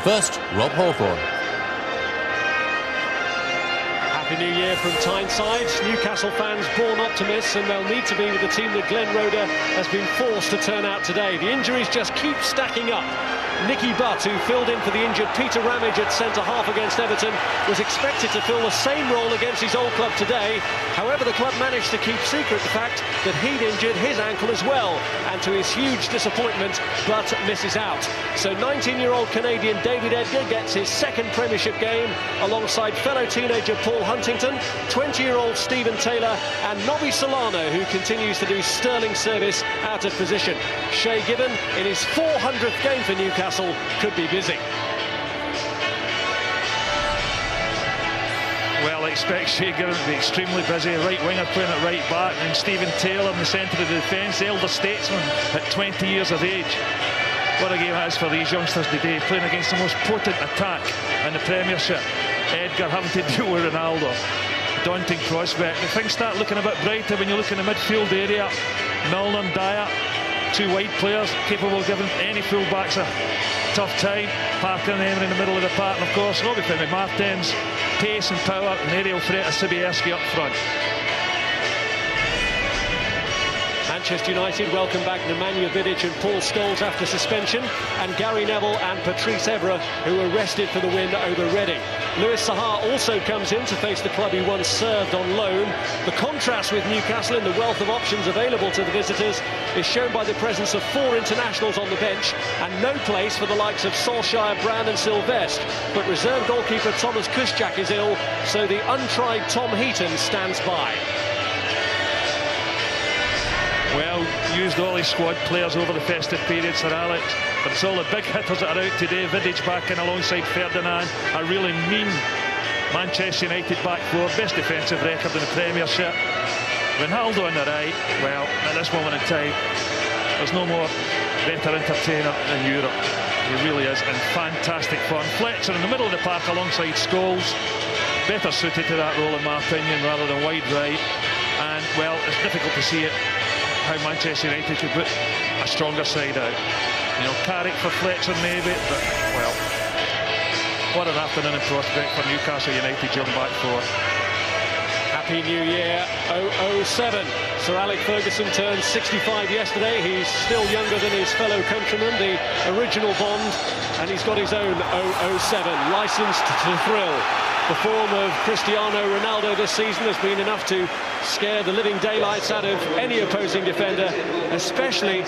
first, Rob Hawthorne. Happy New Year from Tyneside. Newcastle fans born optimists, and they'll need to be with the team that Glenn Roeder has been forced to turn out today. The injuries just keep stacking up. Nicky Butt, who filled in for the injured Peter Ramage at centre-half against Everton, was expected to fill the same role against his old club today. However, the club managed to keep secret the fact that he'd injured his ankle as well, and to his huge disappointment, Butt misses out. So 19-year-old Canadian David Edgar gets his second Premiership game alongside fellow teenager Paul Huntington, 20-year-old Stephen Taylor and Nobby Solano, who continues to do sterling service out of position. Shay Gibbon, in his 400th game for Newcastle, could be busy. Well, I expect Shay Gibbon to be extremely busy. Right winger playing at right back, and Stephen Taylor in the centre of the defence, elder statesman at 20 years of age. What a game it is for these youngsters today, playing against the most potent attack in the Premiership. Edgar having to deal with Ronaldo. Daunting prospect. And things start looking a bit brighter when you look in the midfield area. Milner and Dyer, two wide players capable of giving any full-backs a tough time. Parker and Emery in the middle of the park, and of course Robbie Martins, pace and power, and aerial threat of Sibierski up front. Manchester United welcome back Nemanja Vidic and Paul Scholes after suspension, and Gary Neville and Patrice Evra, who were rested for the win over Reading. Louis Saha also comes in to face the club he once served on loan. The contrast with Newcastle in the wealth of options available to the visitors is shown by the presence of 4 internationals on the bench and no place for the likes of Solskjaer, Brown and Sylvestre. But reserve goalkeeper Thomas Kuszczak is ill, so the untried Tom Heaton stands by. Well, used all his squad players over the festive period, Sir Alex, but it's all the big hitters that are out today. Vidic back in alongside Ferdinand, a really mean Manchester United back four, best defensive record in the Premiership. Ronaldo on the right. Well, at this moment in time, there's no more better entertainer in Europe. He really is in fantastic form. Fletcher in the middle of the park alongside Scholes, better suited to that role in my opinion rather than wide right. And well, it's difficult to see it how Manchester United could put a stronger side out. You know, Carrick for Fletcher maybe, but well, what an afternoon in prospect for Newcastle United young back four. Happy New Year 007. Sir Alex Ferguson turned 65 yesterday. He's still younger than his fellow countrymen, the original Bond, and he's got his own 007, licensed to thrill. The form of Cristiano Ronaldo this season has been enough to scare the living daylights out of any opposing defender, especially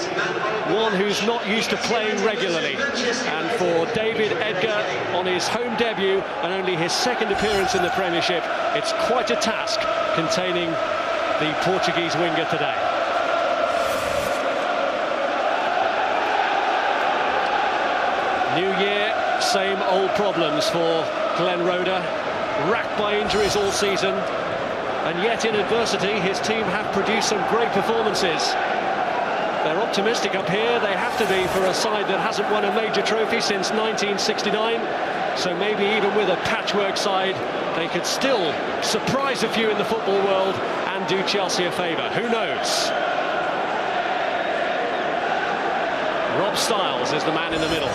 one who's not used to playing regularly. And for David Edgar, on his home debut and only his second appearance in the Premiership, it's quite a task containing the Portuguese winger today. New year, same old problems for Glenn Roeder, racked by injuries all season, and yet in adversity his team have produced some great performances. They're optimistic up here, they have to be for a side that hasn't won a major trophy since 1969, so maybe even with a patchwork side they could still surprise a few in the football world and do Chelsea a favour. Who knows? Rob Styles is the man in the middle.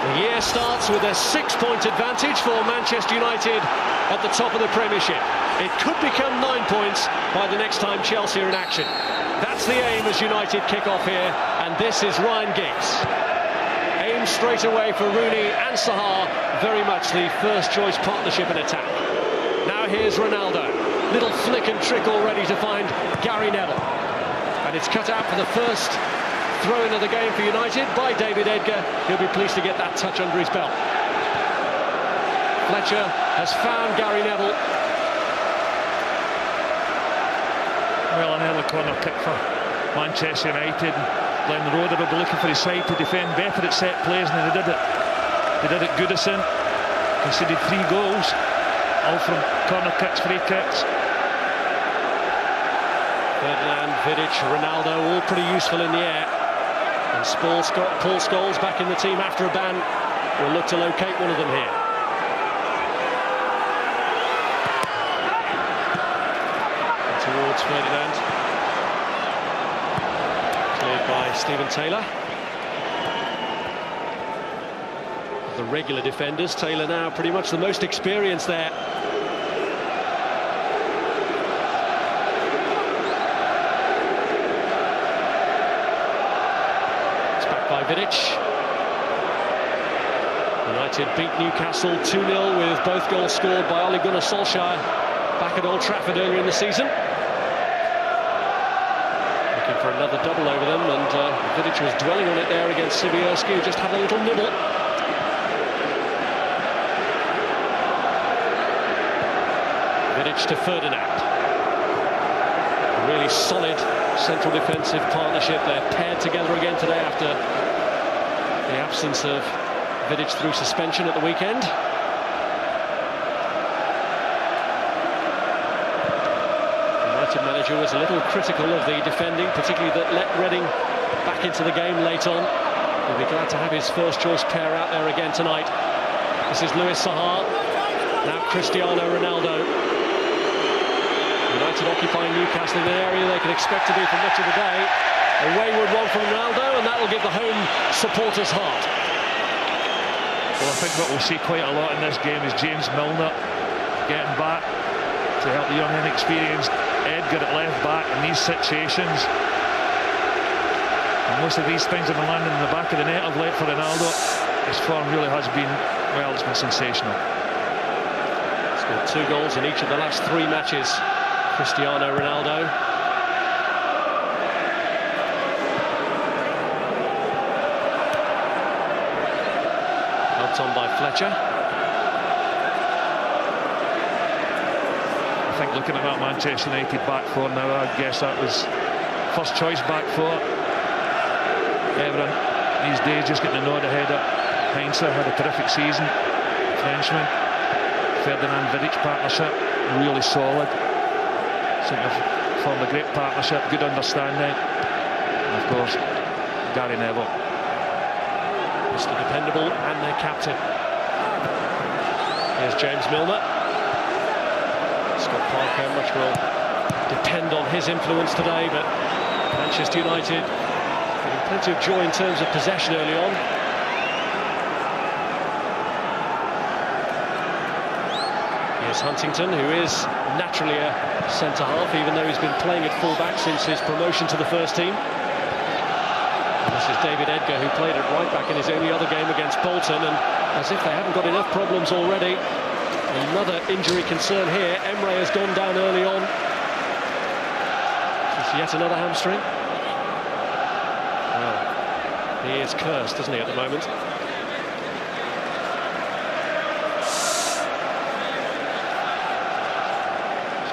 The year starts with a 6-point advantage for Manchester United at the top of the Premiership. It could become 9 points by the next time Chelsea are in action. That's the aim as United kick off here, and this is Ryan Giggs. Aim straight away for Rooney and Saha, very much the first choice partnership in attack. Now here's Ronaldo, little flick and trick already to find Gary Neville, and it's cut out for the first throw-in of the game for United by David Edgar. He'll be pleased to get that touch under his belt. Fletcher has found Gary Neville. Well, an early corner kick for Manchester United. Glenn Roeder will be looking for his side to defend better at set plays, and they did it. They did it Goodison. Conceded 3 goals, all from corner kicks, free kicks. Ferdinand, Vidic, Ronaldo, all pretty useful in the air. And Paul Scholes back in the team after a ban. We'll look to locate one of them here. Towards Ferdinand. Stephen Taylor. The regular defenders, Taylor now pretty much the most experienced there. It's back by Vidic. United beat Newcastle 2-0 with both goals scored by Ole Gunnar Solskjaer back at Old Trafford earlier in the season. Looking for another double over them, and Vidic was dwelling on it there against Sibierski, who just had a little nibble. Vidic to Ferdinand. A really solid central defensive partnership. They're paired together again today after the absence of Vidic through suspension at the weekend. The United manager was a little critical of the defending, particularly that let Reading back into the game late on. He'll be glad to have his first choice pair out there again tonight. This is Louis Saha, now Cristiano Ronaldo. United occupying Newcastle in an area they could expect to be for much of the day. A wayward one from Ronaldo, and that will give the home supporters heart. Well, I think what we'll see quite a lot in this game is James Milner getting back to help the young inexperienced Edgar at left back in these situations. And most of these things have been landing in the back of the net of late for Ronaldo. His form really has been, well, it's been sensational. Scored 2 goals in each of the last 3 matches. Cristiano Ronaldo. Helped on by Fletcher. I think looking at that Manchester United back four now, I guess that was first choice back four. Everyone these days just getting a nod ahead of Heinze, had a terrific season. Frenchman. Ferdinand Vidic partnership, really solid. Seem to have formed a great partnership, good understanding. And of course, Gary Neville. Mr. Dependable and their captain. Here's James Milner. Scott Parker much will depend on his influence today, but Manchester United getting plenty of joy in terms of possession early on. Here's Huntington, who is naturally a centre-half, even though he's been playing at full-back since his promotion to the first team. And this is David Edgar, who played at right-back in his only other game against Bolton, and as if they haven't got enough problems already, another injury concern here. Emre has gone down early on. Is yet another hamstring? Well, he is cursed, isn't he, at the moment?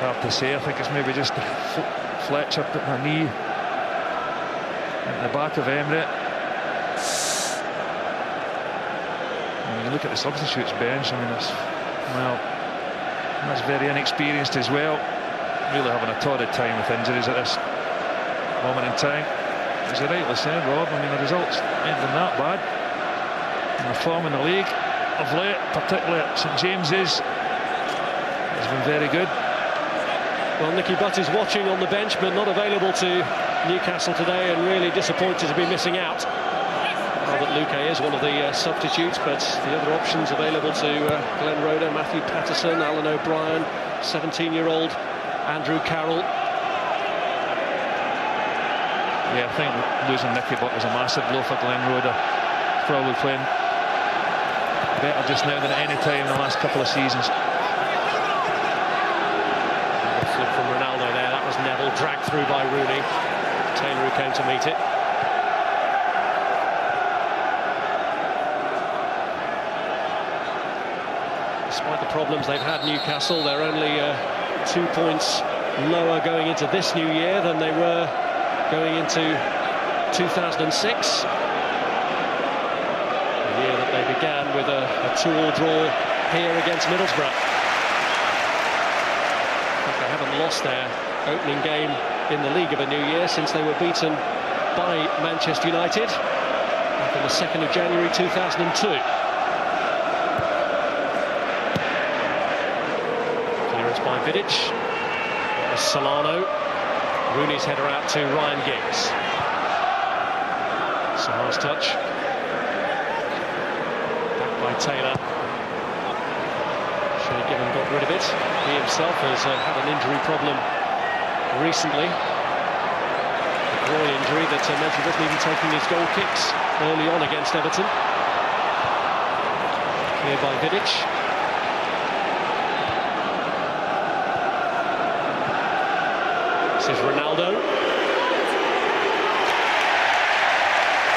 Hard to say. I think it's maybe just Fletcher putting a knee at the back of Emre. And when you look at the substitutes bench, I mean, that's very inexperienced as well. Really having a torrid time with injuries at this moment in time. As you rightly said, Rob, I mean, the results ain't been that bad. And the form in the league of late, particularly at St James's, has been very good. Well, Nicky Butt is watching on the bench, but not available to Newcastle today, and really disappointed to be missing out. Robert Luque is one of the substitutes, but the other options available to Glenn Roeder, Matthew Patterson, Alan O'Brien, 17-year-old Andrew Carroll. Yeah, I think losing Nicky Butt was a massive blow for Glenn Roeder. Probably playing better just now than at any time in the last couple of seasons. From Ronaldo there, that was Neville, dragged through by Rooney. Taylor who came to meet it. Despite the problems they've had, Newcastle, they're only 2 points lower going into this new year than they were going into 2006. The year that they began with a 2-2 draw here against Middlesbrough. They haven't lost their opening game in the league of a new year since they were beaten by Manchester United back on the 2nd of January 2002. Clearance by Vidic. That was Solano. Rooney's header out to Ryan Giggs. Sahar's touch. Back by Taylor. Given got rid of it. He himself has had an injury problem recently. A groin injury that meant he wasn't even taking his goal kicks early on against Everton. Cleared by Vidic. This is Ronaldo.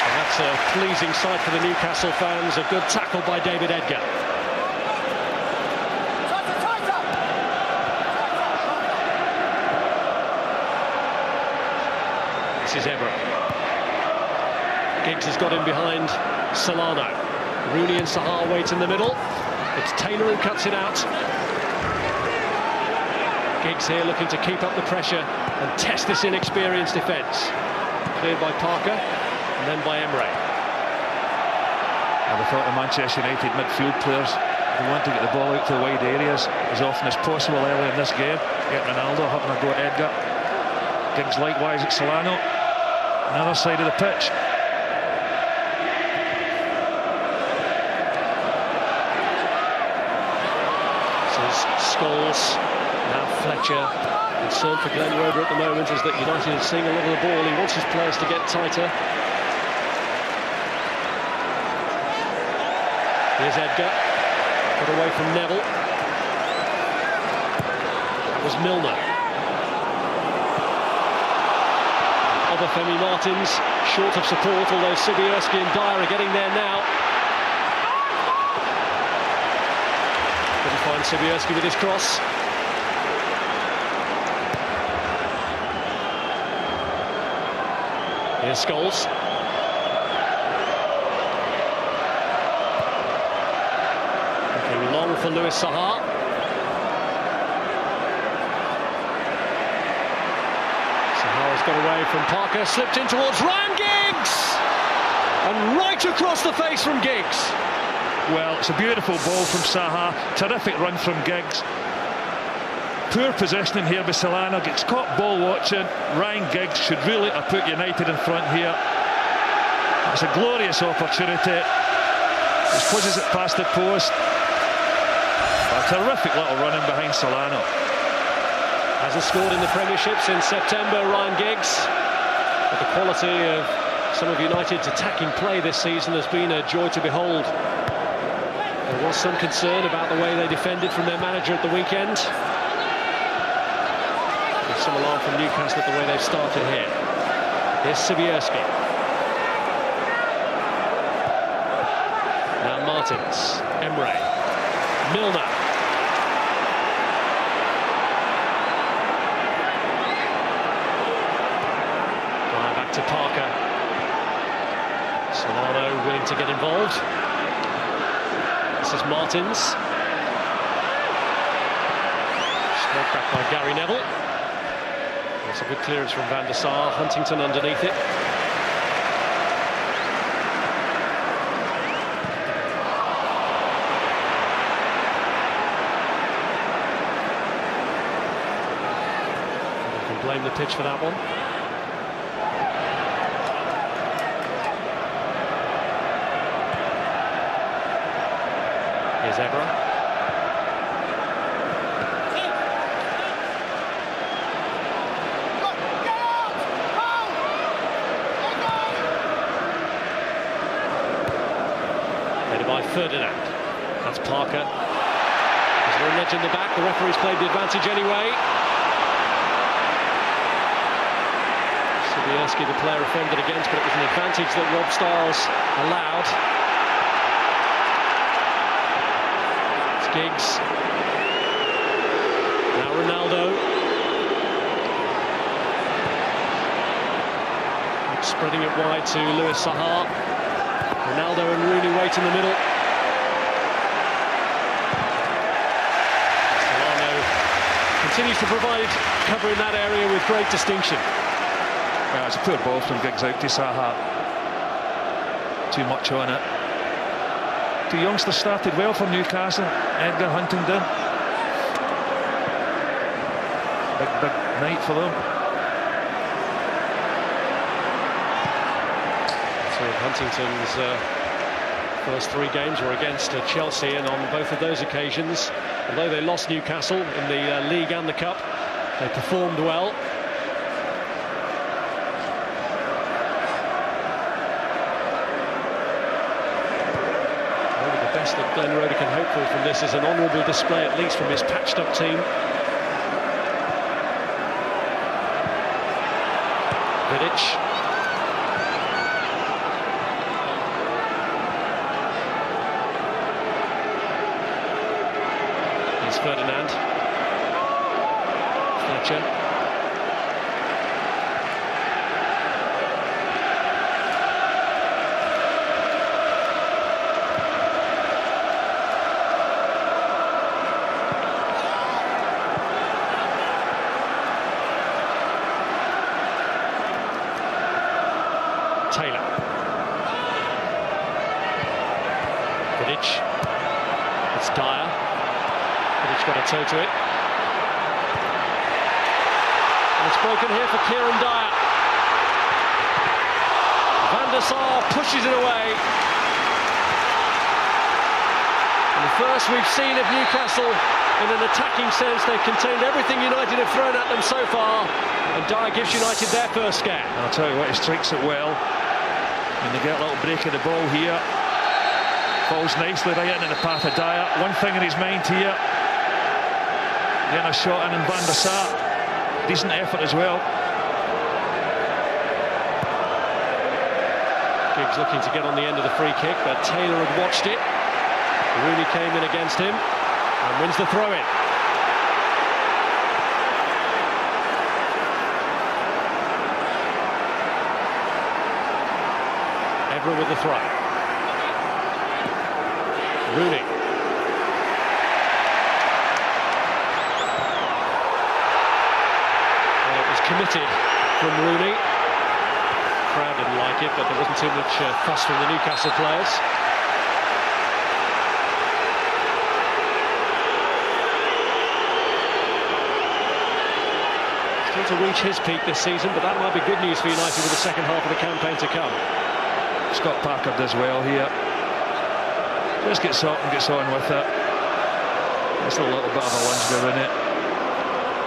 And that's a pleasing sight for the Newcastle fans. A good tackle by David Edgar. This is Ebra. Giggs has got him behind Solano. Rooney and Sahar wait in the middle. It's Taylor who cuts it out. Giggs here looking to keep up the pressure and test this inexperienced defence. Cleared by Parker and then by Emre. I thought the Manchester United midfield players, they want to get the ball out to the wide areas as often as possible early in this game. Get Ronaldo having a go at Edgar. Giggs likewise at Solano. Another side of the pitch. This is Scholes, now Fletcher. Concern for Glenn Roeder at the moment is that United is seeing a lot of the ball. He wants his players to get tighter. Here's Edgar, got away from Neville. That was Milner. Femi Martins short of support, although Sibierski and Dyer are getting there now. Couldn't find Sibierski with his cross. Here's Scholes. Looking long for Louis Sahar. Got away from Parker, slipped in towards Ryan Giggs, and right across the face from Giggs. Well, it's a beautiful ball from Sahar, terrific run from Giggs. Poor positioning here by Solano, gets caught ball watching. Ryan Giggs should really have put United in front here. It's a glorious opportunity. He pushes it past the post. A terrific little run in behind Solano. Hasn't scored in the Premiership since September, Ryan Giggs. But the quality of some of United's attacking play this season has been a joy to behold. There was some concern about the way they defended from their manager at the weekend. There's some alarm from Newcastle at the way they've started here. Here's Sibierski. Now Martins, Emre, Milner. To Parker. Solano willing to get involved. This is Martins. Struck back by Gary Neville. There's a good clearance from Van der Sar. Huntington underneath it. You can blame the pitch for that one. Here's Ebra. Headed by Ferdinand. That's Parker. There's no nudge in the back. The referee's played the advantage anyway. Sibierski, the player offended against, but it was an advantage that Rob Stiles allowed. Giggs. Now Ronaldo. Spreading it wide to Louis Sahar. Ronaldo and Rooney wait in the middle. Solano continues to provide cover in that area with great distinction. Yeah, it's a poor ball from Giggs out to Sahar. Too much on it. The youngsters started well for Newcastle. Edgar, Huntington. Big night for them. So Huntington's first 3 games were against Chelsea, and on both of those occasions, although they lost Newcastle in the league and the cup, they performed well. Maybe the best that Glenn Roeder can hope for from this is an honourable display, at least from his patched-up team. Vidic. Here's Ferdinand. Fletcher. Taylor. Vidic. It's Dyer. Vidic got a toe to it. And it's broken here for Kieran Dyer. Van der Sar pushes it away. And the first we've seen of Newcastle in an attacking sense. They've contained everything United have thrown at them so far. And Dyer gives United their first scare. I'll tell you what, he strikes it well. And they get a little break of the ball here. Falls nicely right into the path of Dyer. One thing in his mind here. Getting a shot in Van der Sar. Decent effort as well. Giggs looking to get on the end of the free kick, but Taylor had watched it. Rooney came in against him and wins the throw-in. Evra with the throw. Rooney. Well, it was committed from Rooney. Crowd didn't like it, but there wasn't too much fuss from the Newcastle players. Still to reach his peak this season, but that might be good news for United with the second half of the campaign to come. Scott Parker does well here. Just gets on with it. It's a little bit of a lunge there in it.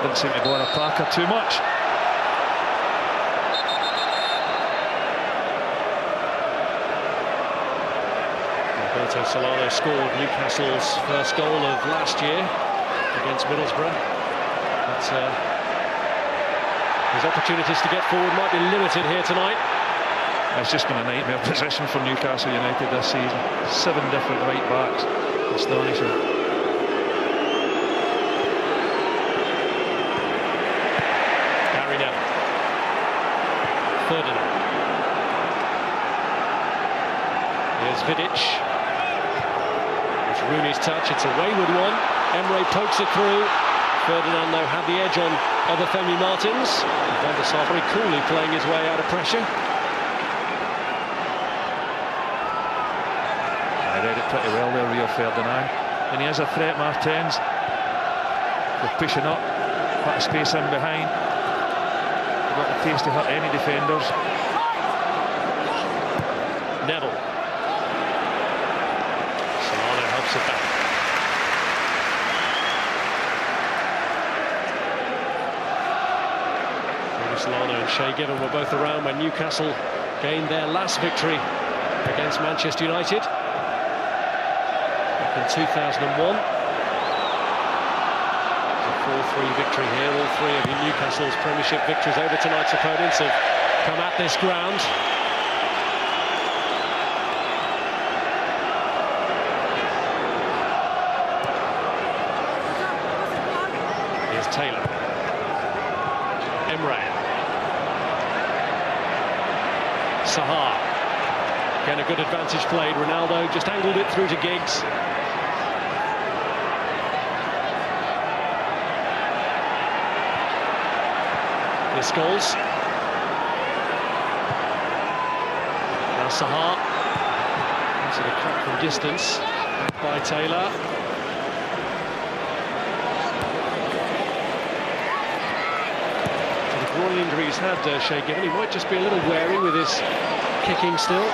Didn't seem to bother Parker too much. Roberto Solano scored Newcastle's first goal of last year against Middlesbrough. But his opportunities to get forward might be limited here tonight. It's just been a nightmare position for Newcastle United this season. 7 different right backs. Astonishing. Gary Neville. Ferdinand. Here's Vidic. It's Rooney's touch. It's a wayward one. Emre pokes it through. Ferdinand, though, had the edge on Obafemi Martins. Van der Sar very coolly playing his way out of pressure. Read it pretty well there, Rio Ferdinand. And he has a threat, Martins. They're pushing up, put a space in behind. They've got the pace to hurt any defenders. Neville. Solano helps it back. Solano and Shea Given were both around when Newcastle gained their last victory against Manchester United. In 2001, a 4-3 victory here. All 3 of Newcastle's Premiership victories over tonight's opponents have come at this ground. Here's Taylor. Emre. Sahar. Again, a good advantage played. Ronaldo just angled it through to Giggs. Scholes. Now Sahar. Into the cut from distance by Taylor. So the groin injury he's had, Shea Given. He might just be a little wary with his kicking still.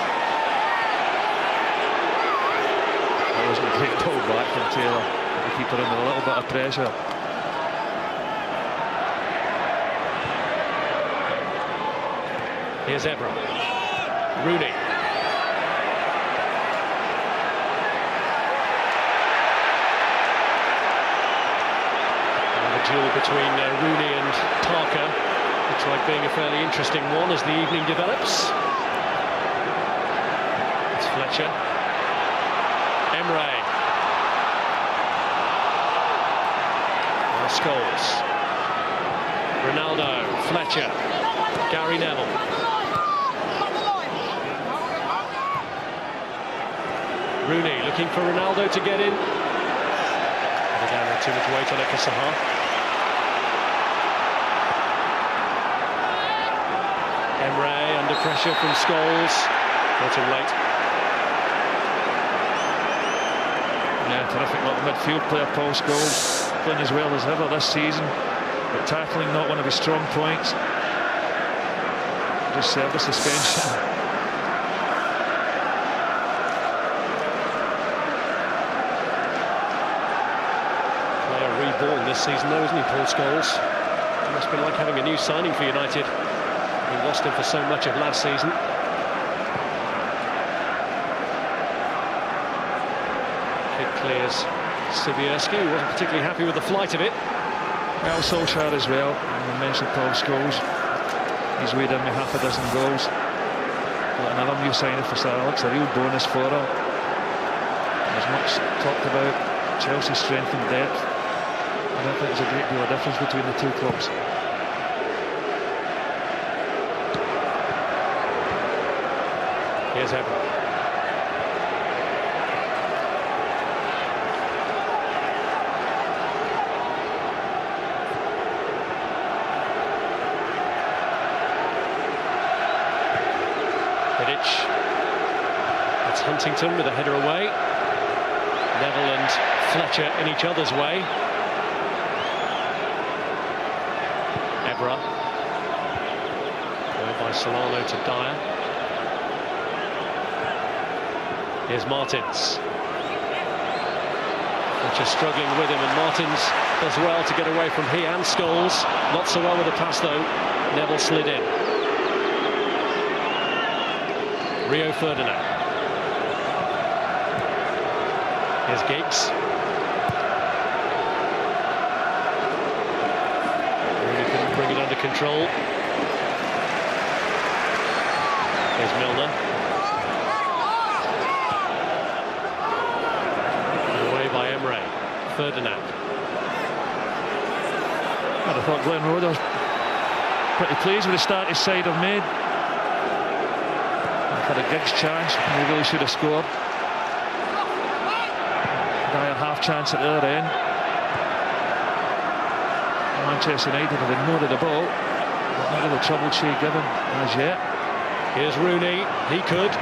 wasn't a great ball back from Taylor. The keeper under a little bit of pressure. Here's Evra. Rooney. The duel between Rooney and Parker looks like being a fairly interesting one as the evening develops. It's Fletcher. Emre. Now Scholes. Ronaldo. Fletcher. Gary Neville. Rooney looking for Ronaldo to get in. Again, too much weight on it for Sahar. Emre under pressure from Scholes. Not too late. Yeah, terrific little midfield player, Paul Scholes, playing as well as ever this season, but tackling not one of his strong points. Just served a suspension. Player reborn this season though, isn't he, Paul Scholes? It must be like having a new signing for United. We lost him for so much of last season. Kick clears Sibierski, who wasn't particularly happy with the flight of it. Well, Solskjaer as well, and we mentioned Paul Scholes. He's weighed in with half a dozen goals. But another new signing for Sir Alex, a real bonus for him. There's much talked about Chelsea's strength and depth. I don't think there's a great deal of difference between the two clubs. Here's Evra. That's Huntington with a header away. Neville and Fletcher in each other's way. Evra. Going by Solano to Dyer. Here's Martins. Fletcher struggling with him, and Martins does well to get away from he and Scholes. Not so well with the pass though. Neville slid in. Rio Ferdinand. Here's Giggs. Really couldn't bring it under control. Here's Milner. Away by Emre. Ferdinand. I thought Glenn Roeder was pretty pleased with the start his side have made. Had a Giggs chance, and he really should have scored. Dyer half chance at the other end. Manchester United have ignored the ball, but not really trouble Shea given as yet. Here's Rooney, he could.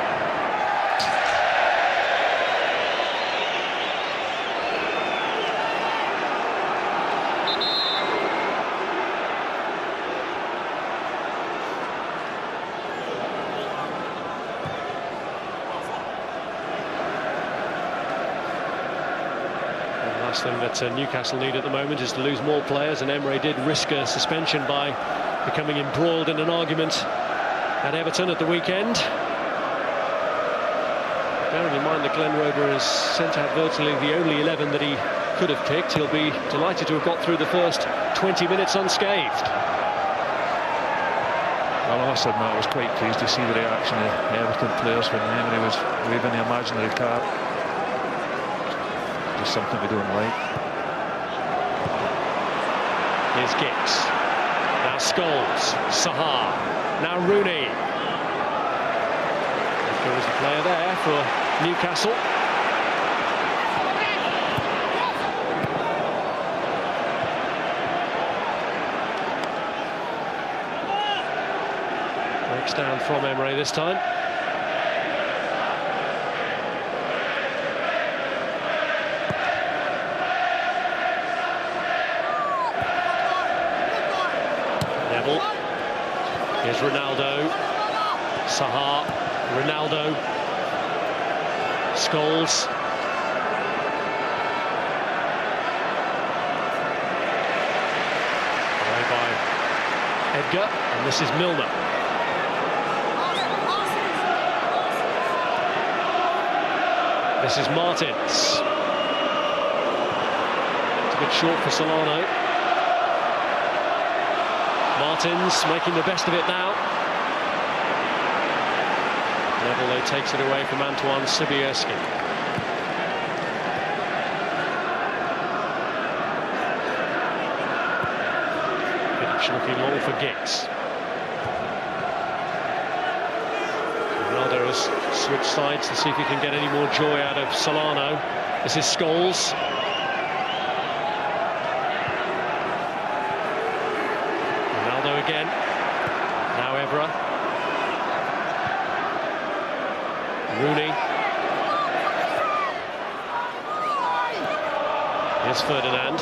Thing that Newcastle need at the moment is to lose more players, and Emre did risk a suspension by becoming embroiled in an argument at Everton at the weekend. Bearing in mind that Glenn Roeder has sent out virtually the only 11 that he could have picked, he'll be delighted to have got through the first 20 minutes unscathed. Well, I must admit, I was quite pleased to see the reaction of the Everton players when Emre was waving the imaginary card. Something we don't like. Here's Giggs. Now Scholes. Sahar. Now Rooney. There was a player there for Newcastle. Breaks down from Emre this time. Here's Ronaldo. Sahar. Ronaldo. Scholes. Edgar, and this is Milner. This is Martins. It's a bit short for Solano. Martins making the best of it now. Neville takes it away from Antoine Sibierski. Pitch looking long for Giggs. Ronaldo has switched sides to see if he can get any more joy out of Solano. This is Scholes. Ronaldo again. Now Evra. Rooney. Here's Ferdinand.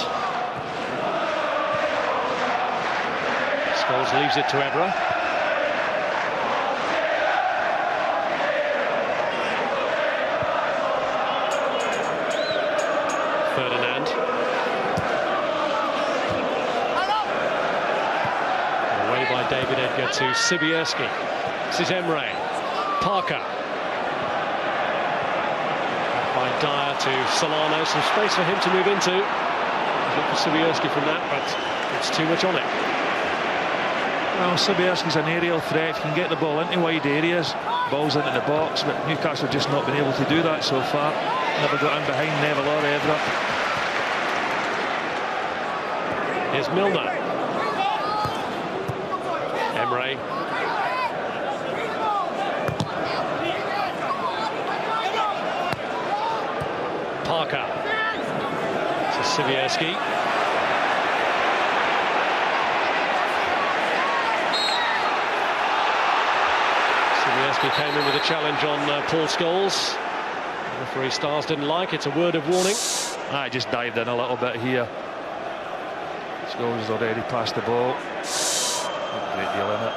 Scholes leaves it to Evra. Ferdinand. Away by David Edgar to Sibierski. This is Emre. Parker. By Dyer to Solano. Some space for him to move into. Look for Sibierski from that, but it's too much on it. Well, Sibierski's an aerial threat. He can get the ball into wide areas. Balls into the box, but Newcastle just not been able to do that so far. Never got in behind Neville or Evra. Here's Milner. Emre. Parker. To Sibierski. Sibierski came in with a challenge on Paul Scholes. The referee Stars didn't like. It's a word of warning. I just dived in a little bit here. Scholes has already passed the ball. Not a great deal in it.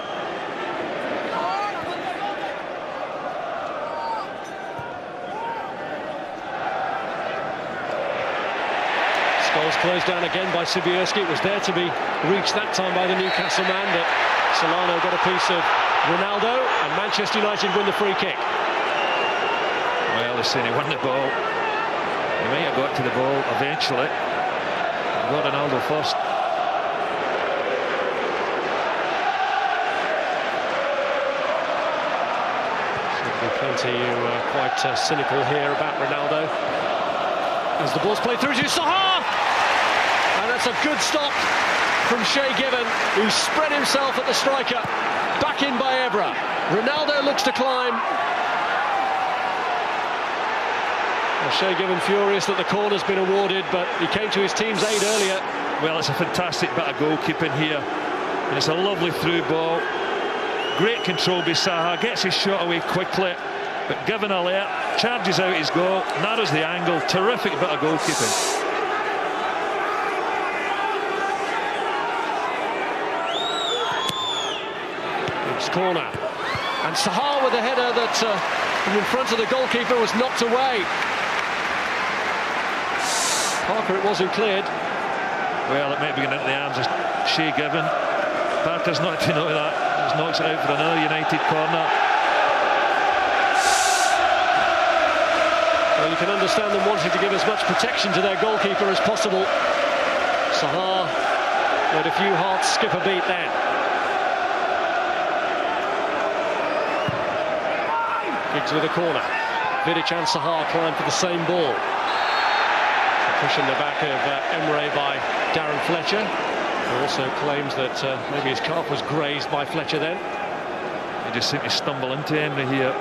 Scholes closed down again by Sibierski. It was there to be reached that time by the Newcastle man, but Solano got a piece of Ronaldo, and Manchester United win the free kick. Well, they're saying he won the ball. He might have got to the ball eventually. He got Ronaldo first. Should be plenty who are quite cynical here about Ronaldo. As the ball's played through to Saha! And that's a good stop from Shay Given, who spread himself at the striker. Back in by Evra. Ronaldo looks to climb. Well, Shay Given furious that the corner's been awarded, but he came to his team's aid earlier. Well, it's a fantastic bit of goalkeeping here. And it's a lovely through ball. Great control by Saha. Gets his shot away quickly. But Given alert, charges out his goal, narrows the angle. Terrific bit of goalkeeping. Corner, and Saha with a header that in front of the goalkeeper was knocked away. Parker, it wasn't cleared. Well, it might be getting into the arms of Shay Given. Parker's not to know that. Just knocks it out for another United corner. Well, you can understand them wanting to give as much protection to their goalkeeper as possible. Saha let a few hearts skip a beat then. Giggs with a corner. Vidic and Saha climb for the same ball. Pushing the back of Emre by Darren Fletcher. He also claims that maybe his calf was grazed by Fletcher then. He just seemed to stumble into Emre here.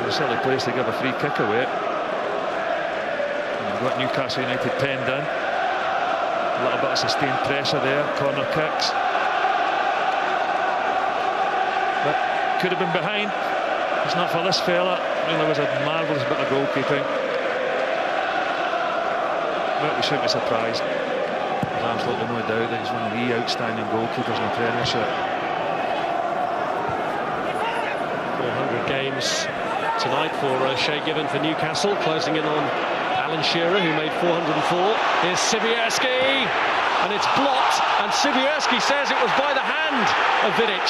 It's a silly place to give a free kick away. And you've got Newcastle United penned in. A little bit of sustained pressure there. Corner kicks. But could have been behind. It's not for this fella. I mean, there was a marvellous bit of goalkeeping. But we shouldn't be surprised. There's absolutely no doubt that he's one of the outstanding goalkeepers in the Premiership. 400 games tonight for Shay Given for Newcastle, closing in on Alan Shearer, who made 404. Here's Sibierski. and it's blocked, and Sibierski says it was by the hand of Vidic.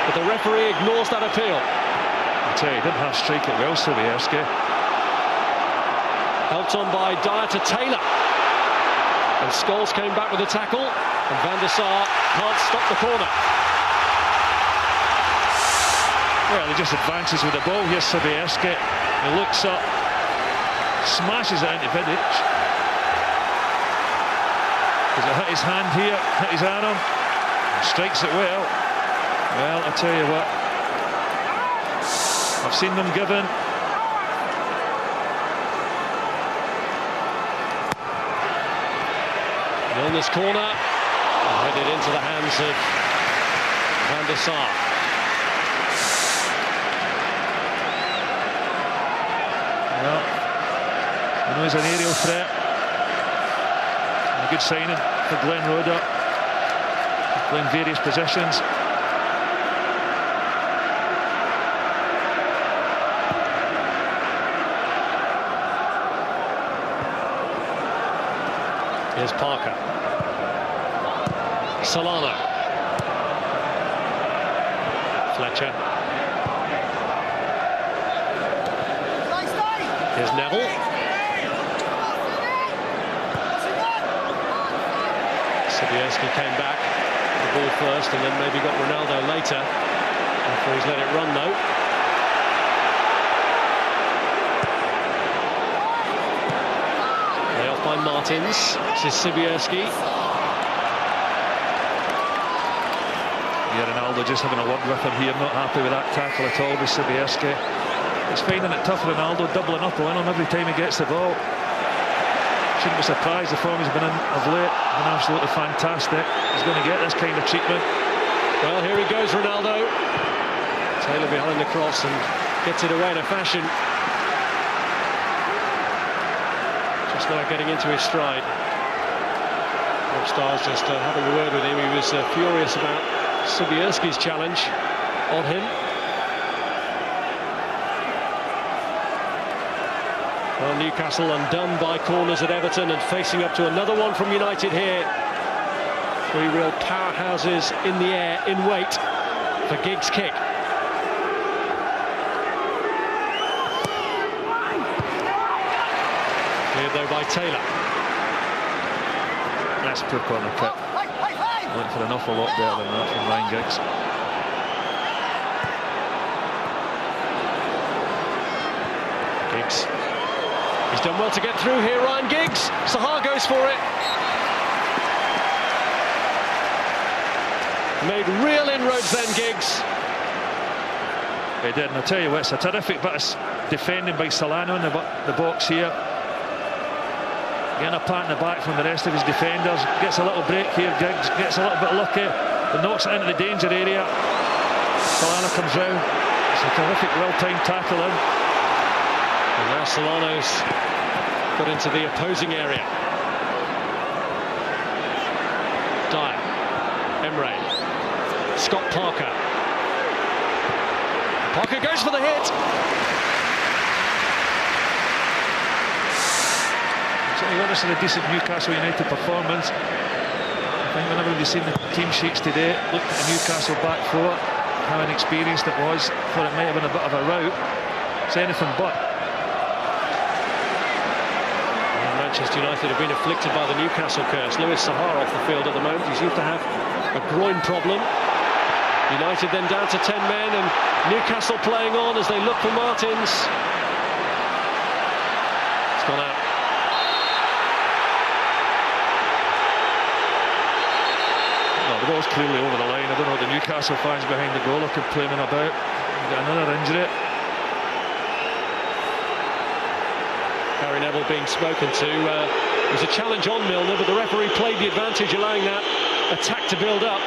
But the referee ignores that appeal. I tell you, he didn't half strike it well, Sibierski. Helped on by Dyer to Taylor. And Scholes came back with a tackle, and Van der Sar can't stop the corner. Well, he just advances with the ball. Here's Sibierski. He looks up, smashes it into Vidic. Does it hit his hand here, hit his arm, and strikes it well. Well, I tell you what, I've seen them given. Milner's corner, headed into the hands of Van der Sar. Well, I know he's an aerial threat. And a good signing for Glen Roeder, playing various positions. Here's Parker. Solano. Fletcher. Here's Neville. Sibierski came back, the ball first, and then maybe got Ronaldo later. After he's let it run, though. Lay off by Martins. This is Sibierski. Yeah, Ronaldo just having a word with him here, not happy with that tackle at all with Sibierski. He's finding it tough, Ronaldo, doubling up on him every time he gets the ball. Shouldn't be surprised, the form he's been in of late has been absolutely fantastic. He's going to get this kind of treatment. Well, here he goes, Ronaldo. Taylor behind the cross and gets it away in a fashion. Just now getting into his stride. Rob Starr's just having a word with him. He was furious about Sibierski's challenge on him. Well, Newcastle undone by corners at Everton and facing up to another one from United here. Three real powerhouses in the air, in wait for Giggs' kick. Cleared though by Taylor. That's poor corner kick. Went for an awful lot better than that from Ryan Giggs. Giggs. He's done well to get through here, Ryan Giggs. Sahar goes for it. Made real inroads then, Giggs. He did, and I tell you what, it's a terrific bit of defending by Solano in the box here. Getting a pat in the back from the rest of his defenders. Gets a little break here, Giggs gets a little bit lucky, but knocks it into the danger area. Solano comes round. It's a terrific, well-timed tackle in. And now Solano's got into the opposing area. Dyer. Emre. Scott Parker. Parker goes for the hit. So this is a decent Newcastle United performance. I think whenever we've seen the team sheets today, looked at the Newcastle back four, how inexperienced it was, thought it might have been a bit of a rout. It's anything but. Manchester United have been afflicted by the Newcastle curse. Louis Sahar off the field at the moment. He seems to have a groin problem. United then down to 10 men, and Newcastle playing on as they look for Martins. It's gone out. Well, the ball's clearly over the line. I don't know what the Newcastle fans behind the goal are complaining about. Got another injury. Gary Neville being spoken to. It was a challenge on Milner, but the referee played the advantage, allowing that attack to build up.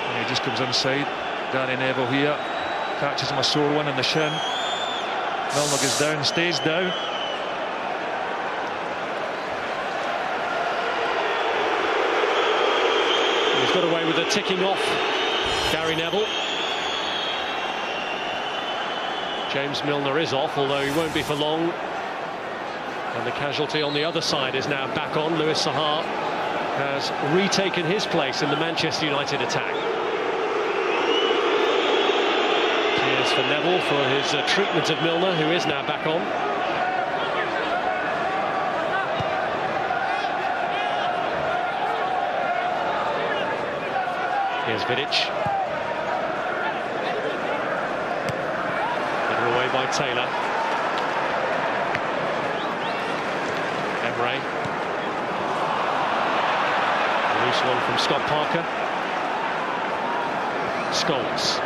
And he just comes inside. Gary Neville here. Catches him a sore one in the shin. Milner goes down, stays down. He's got away with a ticking off, Gary Neville. James Milner is off, although he won't be for long. And the casualty on the other side is now back on. Louis Saha has retaken his place in the Manchester United attack. Cheers for Neville for his treatment of Milner, who is now back on. Here's Vidic. Headed away by Taylor. Emre. A loose one from Scott Parker. Scholes.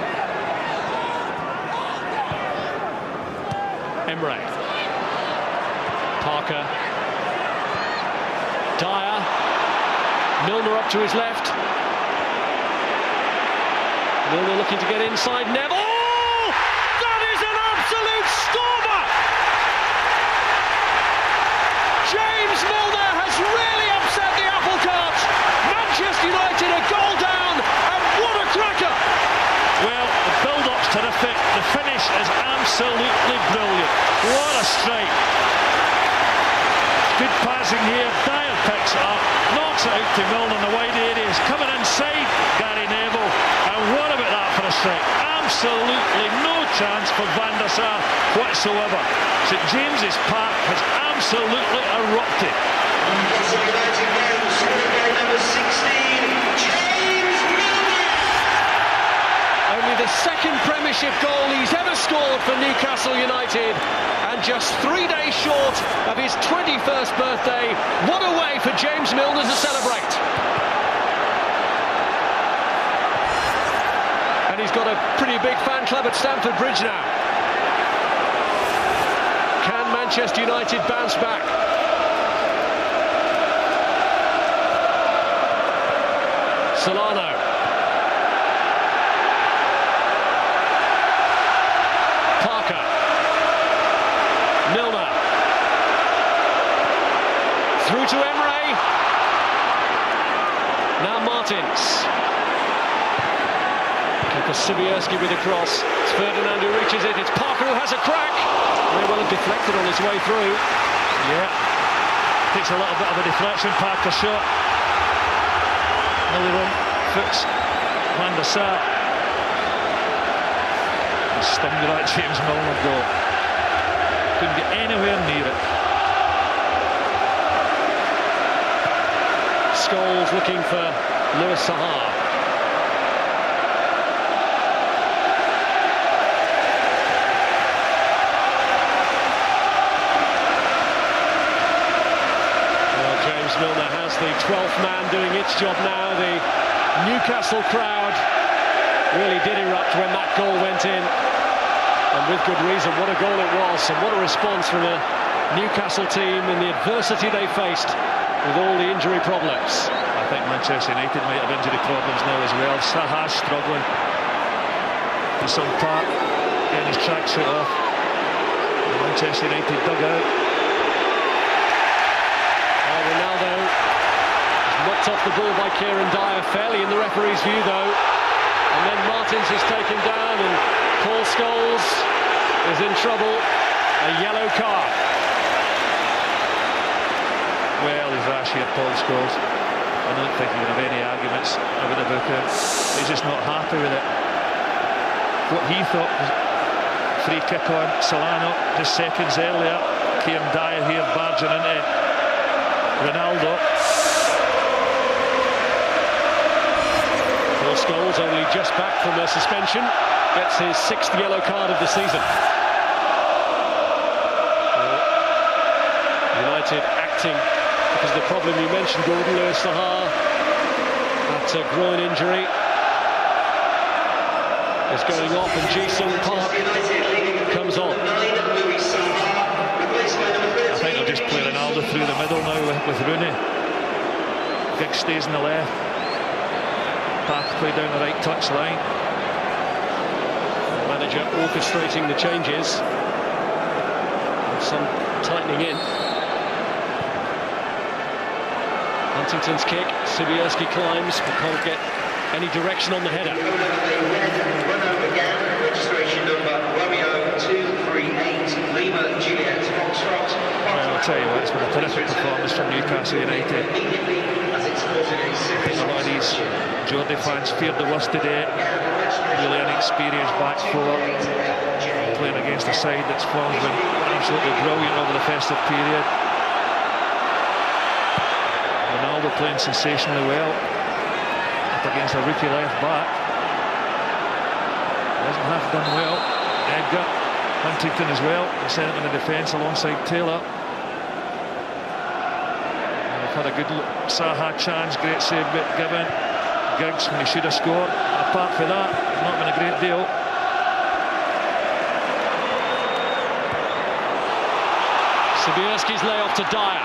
Emre. Parker. Dyer. Milner up to his left. Milner looking to get inside. Neville. Oh! That is an absolute stormer! James Milner has really upset the apple cart. Manchester United a goal down, and what a cracker! Well, the build-up's terrific. The finish is absolutely brilliant. What a strike! Good passing here. Dyer picks it up, knocks it out to Milner in the wide areas, coming inside Gary Neville. And what about that for a strike? Absolutely no chance for Van der Sar whatsoever. St James's Park has absolutely erupted. Number 16, James Milner. Only the second Premiership goal he's ever scored for Newcastle United, and just 3 days short of his 21st birthday. What a way for James Milner to celebrate. And he's got a pretty big fan club at Stamford Bridge now. Can Manchester United bounce back? Solano. Parker. Milner. Through to Emre. Now Martins. Keeper Sibierski with a cross. It's Ferdinand who reaches it. It's Parker who has a crack. Very well deflected on his way through. Yeah. Takes a little bit of a deflection. Parker shot. Nearly wrong. Foots Van der Sar. Stung that James Milner goal. Couldn't get anywhere near it. Scholes looking for Louis Saha. Well, James Milner has the 12th man doing its job now. The Newcastle crowd really did erupt when that goal went in. And with good reason. What a goal it was, and what a response from a Newcastle team in the adversity they faced with all the injury problems. I think Manchester United might have injury problems now as well. Saha struggling. Some Park getting his tracksuit off. The Manchester United dugout. Ronaldo knocked off the ball by Kieran Dyer, fairly in the referee's view though. And then Martins is taken down, and Paul Scholes is in trouble. A yellow card. Well, he's rash here, Paul Scholes. I don't think he would have any arguments about the booking. He's just not happy with it. What he thought was free kick on Solano just seconds earlier. Kieran Dyer here barging into Ronaldo. Paul Scholes, only just back from a suspension, gets his 6th yellow card of the season. United acting because of the problem you mentioned, Gordon. Louis Saha, that groin injury is going off, and Ji-sung Park comes on. I think they'll just play Ronaldo through the middle now with Rooney. Giggs stays in the left. Park play down the right touch line. The manager orchestrating the changes. And some tightening in. Huntington's kick. Sibierski climbs, but can't get any direction on the header. Registration number Romeo 238 Lima Juliet Foxtrot. Well, tell you what, it's been a terrific performance from Newcastle United. I think a lot of these Geordie fans feared the worst today. Really inexperienced back four, playing against a side that's form's been absolutely brilliant over the festive period. Ronaldo playing sensationally well up against a rookie left back. Hasn't half done well. Edgar, Huntington as well, the centre in the defence alongside Taylor. And they've had a good look. Saha chance, great save bit given. Giggs when he should have scored. Apart from that, not been a great deal. Sobierski's layoff to Dyer.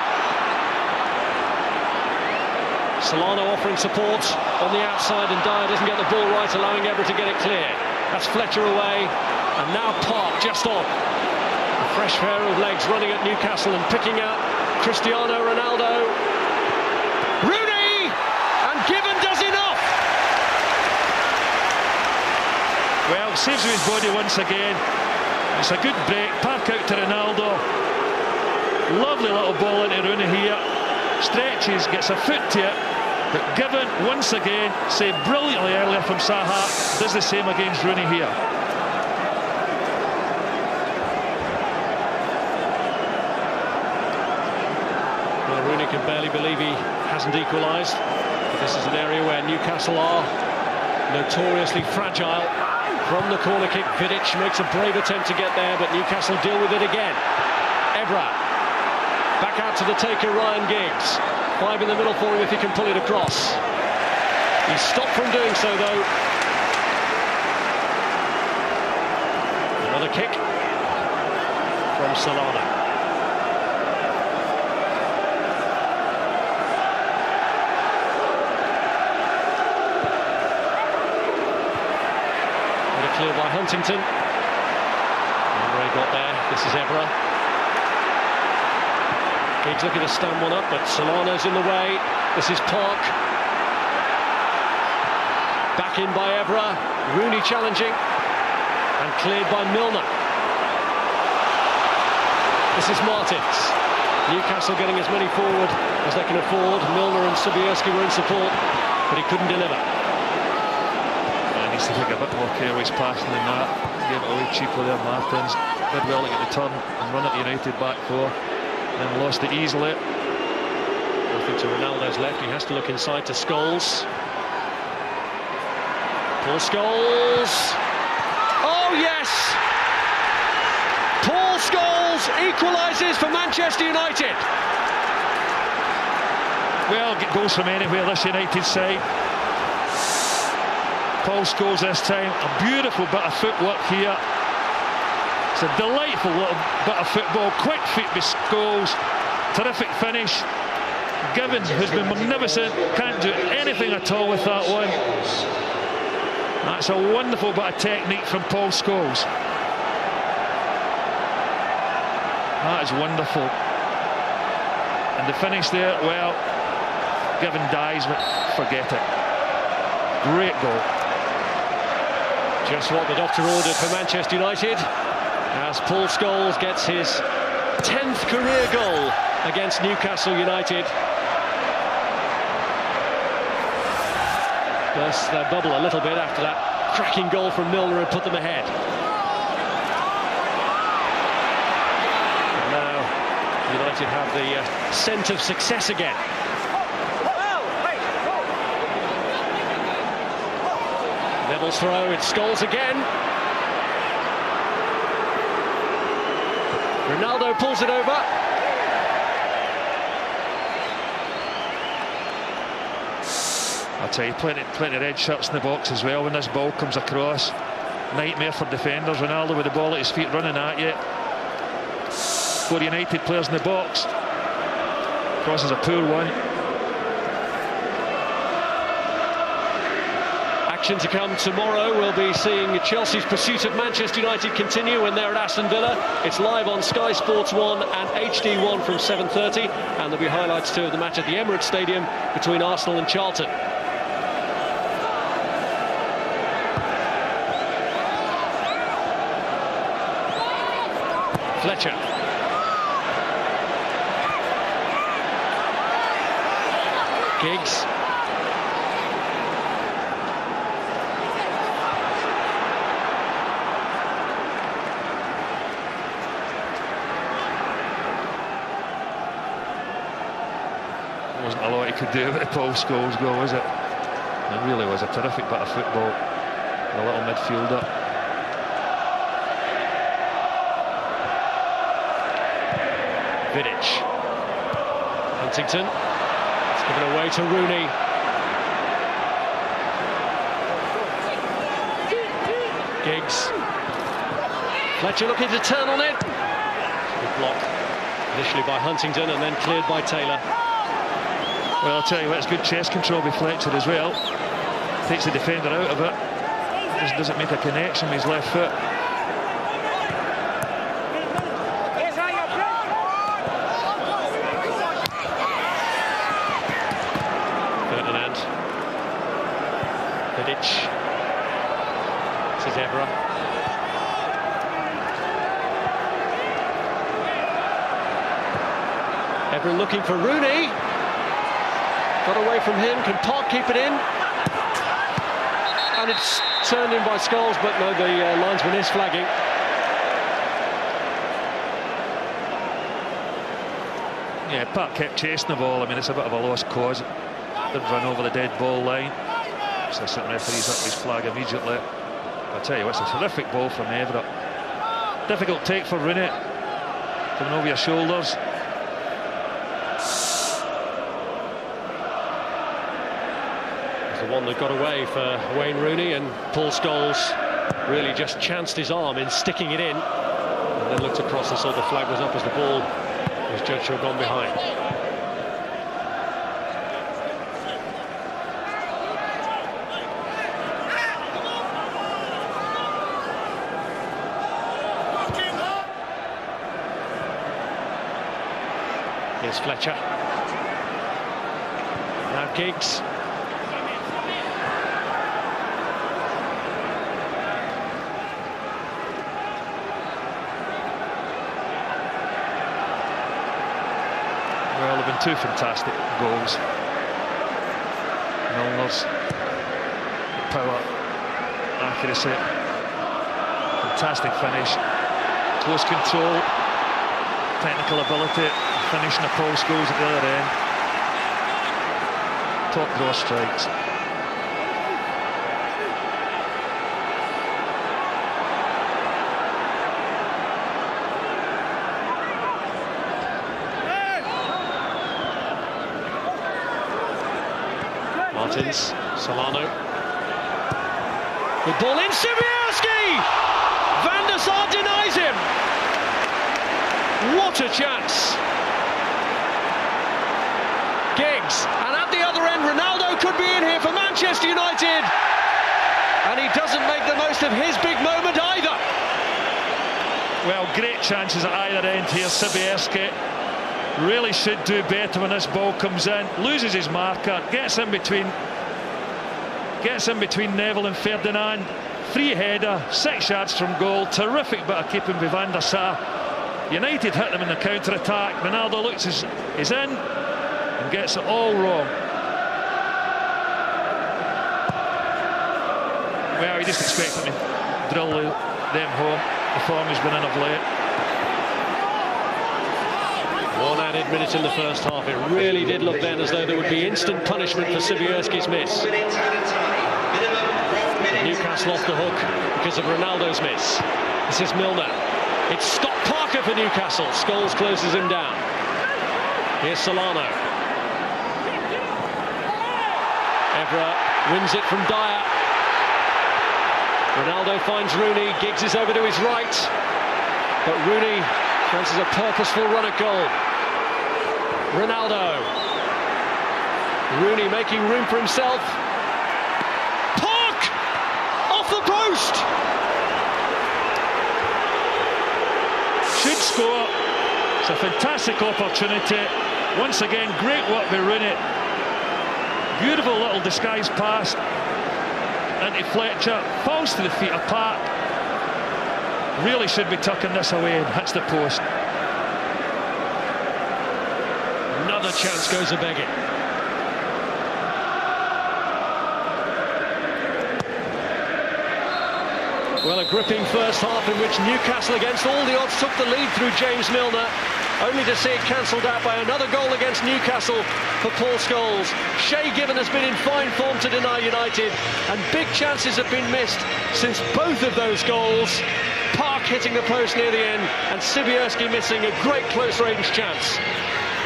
Solano offering support on the outside, and Dyer doesn't get the ball right, allowing Ebra to get it clear. That's Fletcher away, and now Park just on. A fresh pair of legs running at Newcastle and picking out Cristiano Ronaldo. Rooney! And Given does enough! Well, saves with his body once again. It's a good break. Park out to Ronaldo. Lovely little ball into Rooney here. Stretches, gets a foot to it. But Given, once again, saved brilliantly earlier from Saha, does the same against Rooney here. Well, Rooney can barely believe he hasn't equalised. But this is an area where Newcastle are notoriously fragile. From the corner kick, Vidic makes a brave attempt to get there, but Newcastle deal with it again. Evra, back out to the taker, Ryan Giggs. 5 in the middle for him if he can pull it across. He's stopped from doing so, though. Another kick from Solana. Clear by Huntington. Andre got there. This is Evra. Giggs looking to stand one up, but Solano's in the way. This is Park. Back in by Evra. Rooney challenging. And cleared by Milner. This is Martins. Newcastle getting as many forward as they can afford. Milner and Sobierski were in support, but he couldn't deliver. Needs to take a bit more care with his passing than that. Gave it away cheaply there, Martins. Did well to get the turn and run at United back four. Then lost it easily. Nothing to Ronaldo's left. He has to look inside to Scholes. Paul Scholes. Oh, yes! Paul Scholes equalises for Manchester United. Well, get goals from anywhere, this United side. Paul Scholes this time, a beautiful bit of footwork here. It's a delightful little bit of football, quick feet with Scholes, terrific finish. Given, who's been magnificent, can't do anything at all with that one. That's a wonderful bit of technique from Paul Scholes. That is wonderful. And the finish there, well, Given dies, but forget it. Great goal. Just what the doctor ordered for Manchester United, as Paul Scholes gets his 10th career goal against Newcastle United. Burst their bubble a little bit after that cracking goal from Milner and put them ahead. And now United have the scent of success again. Neville's throw, it's Scholes again. Ronaldo pulls it over. I'll tell you, plenty of red shirts in the box as well when this ball comes across. Nightmare for defenders. Ronaldo with the ball at his feet running at you. 4 United players in the box. Crosses a poor one. Action to come tomorrow. We'll be seeing Chelsea's pursuit of Manchester United continue when they're at Aston Villa. It's live on Sky Sports 1 and HD1 from 7:30, and there'll be highlights too of the match at the Emirates Stadium between Arsenal and Charlton. Fletcher. Giggs. Wasn't a lot he could do with the Paul Scholes goal, was it? It really was a terrific bit of football. The little midfielder. Vidic. Huntington. It's given away to Rooney. Giggs. Fletcher looking to turn on it. Good block. Initially by Huntington and then cleared by Taylor. Well, I'll tell you what, it's good chest control by Fletcher as well. Takes the defender out of it. Just doesn't make a connection with his left foot. Ferdinand. Vidic. This is Evra. Evra looking for Rooney. Got away from him. Can Park keep it in? And it's turned in by Scholes, but no, the linesman is flagging. Yeah, Park kept chasing the ball. I mean, it's a bit of a lost cause. Did run over the dead ball line. So the second referee's up his flag immediately. I'll tell you what, it's a terrific ball from Evra. Difficult take for Rooney. Coming over your shoulders. The one that got away for Wayne Rooney, and Paul Scholes really just chanced his arm in sticking it in and then looked across and saw the flag was up as the ball was judged to have gone behind. Here's Fletcher. Now Giggs. Well, there have been two fantastic goals. Milner's power, accuracy, fantastic finish, close control, technical ability, finishing the Paul Scholes at the other end. Top draw strikes. Martins, Solano. Good ball in, Sibierski! Van der Sar denies him. What a chance! Giggs, and at the other end, Ronaldo could be in here for Manchester United. And he doesn't make the most of his big moment either. Well, great chances at either end here. Sibierski really should do better when this ball comes in. Loses his marker, gets in between Neville and Ferdinand. Free header, 6 yards from goal. Terrific bit of keeping by Van der Sar. United hit them in the counter-attack. Ronaldo looks as he's in and gets it all wrong. Well, you just expect him to drill them home. The form has been in of late. One added minute in the first half. It really did look then as though there would be instant punishment for Sibierski's miss. Newcastle off the hook because of Ronaldo's miss. This is Milner. It's Scott Parker for Newcastle. Scholes closes him down. Here's Solano. Evra wins it from Dyer. Ronaldo finds Rooney. Giggs is over to his right. But Rooney fancies a purposeful run at goal. Ronaldo. Rooney making room for himself. Park! Off the post! Should score. It's a fantastic opportunity. Once again, great work by Rooney. Beautiful little disguised pass into Fletcher. Falls to the feet of Park. Really should be tucking this away and hits the post. Another chance goes a begging. Well, a gripping first half in which Newcastle, against all the odds, took the lead through James Milner, only to see it cancelled out by another goal against Newcastle for Paul Scholes. Shay Given has been in fine form to deny United, and big chances have been missed since both of those goals. Park hitting the post near the end, and Sibierski missing a great close-range chance.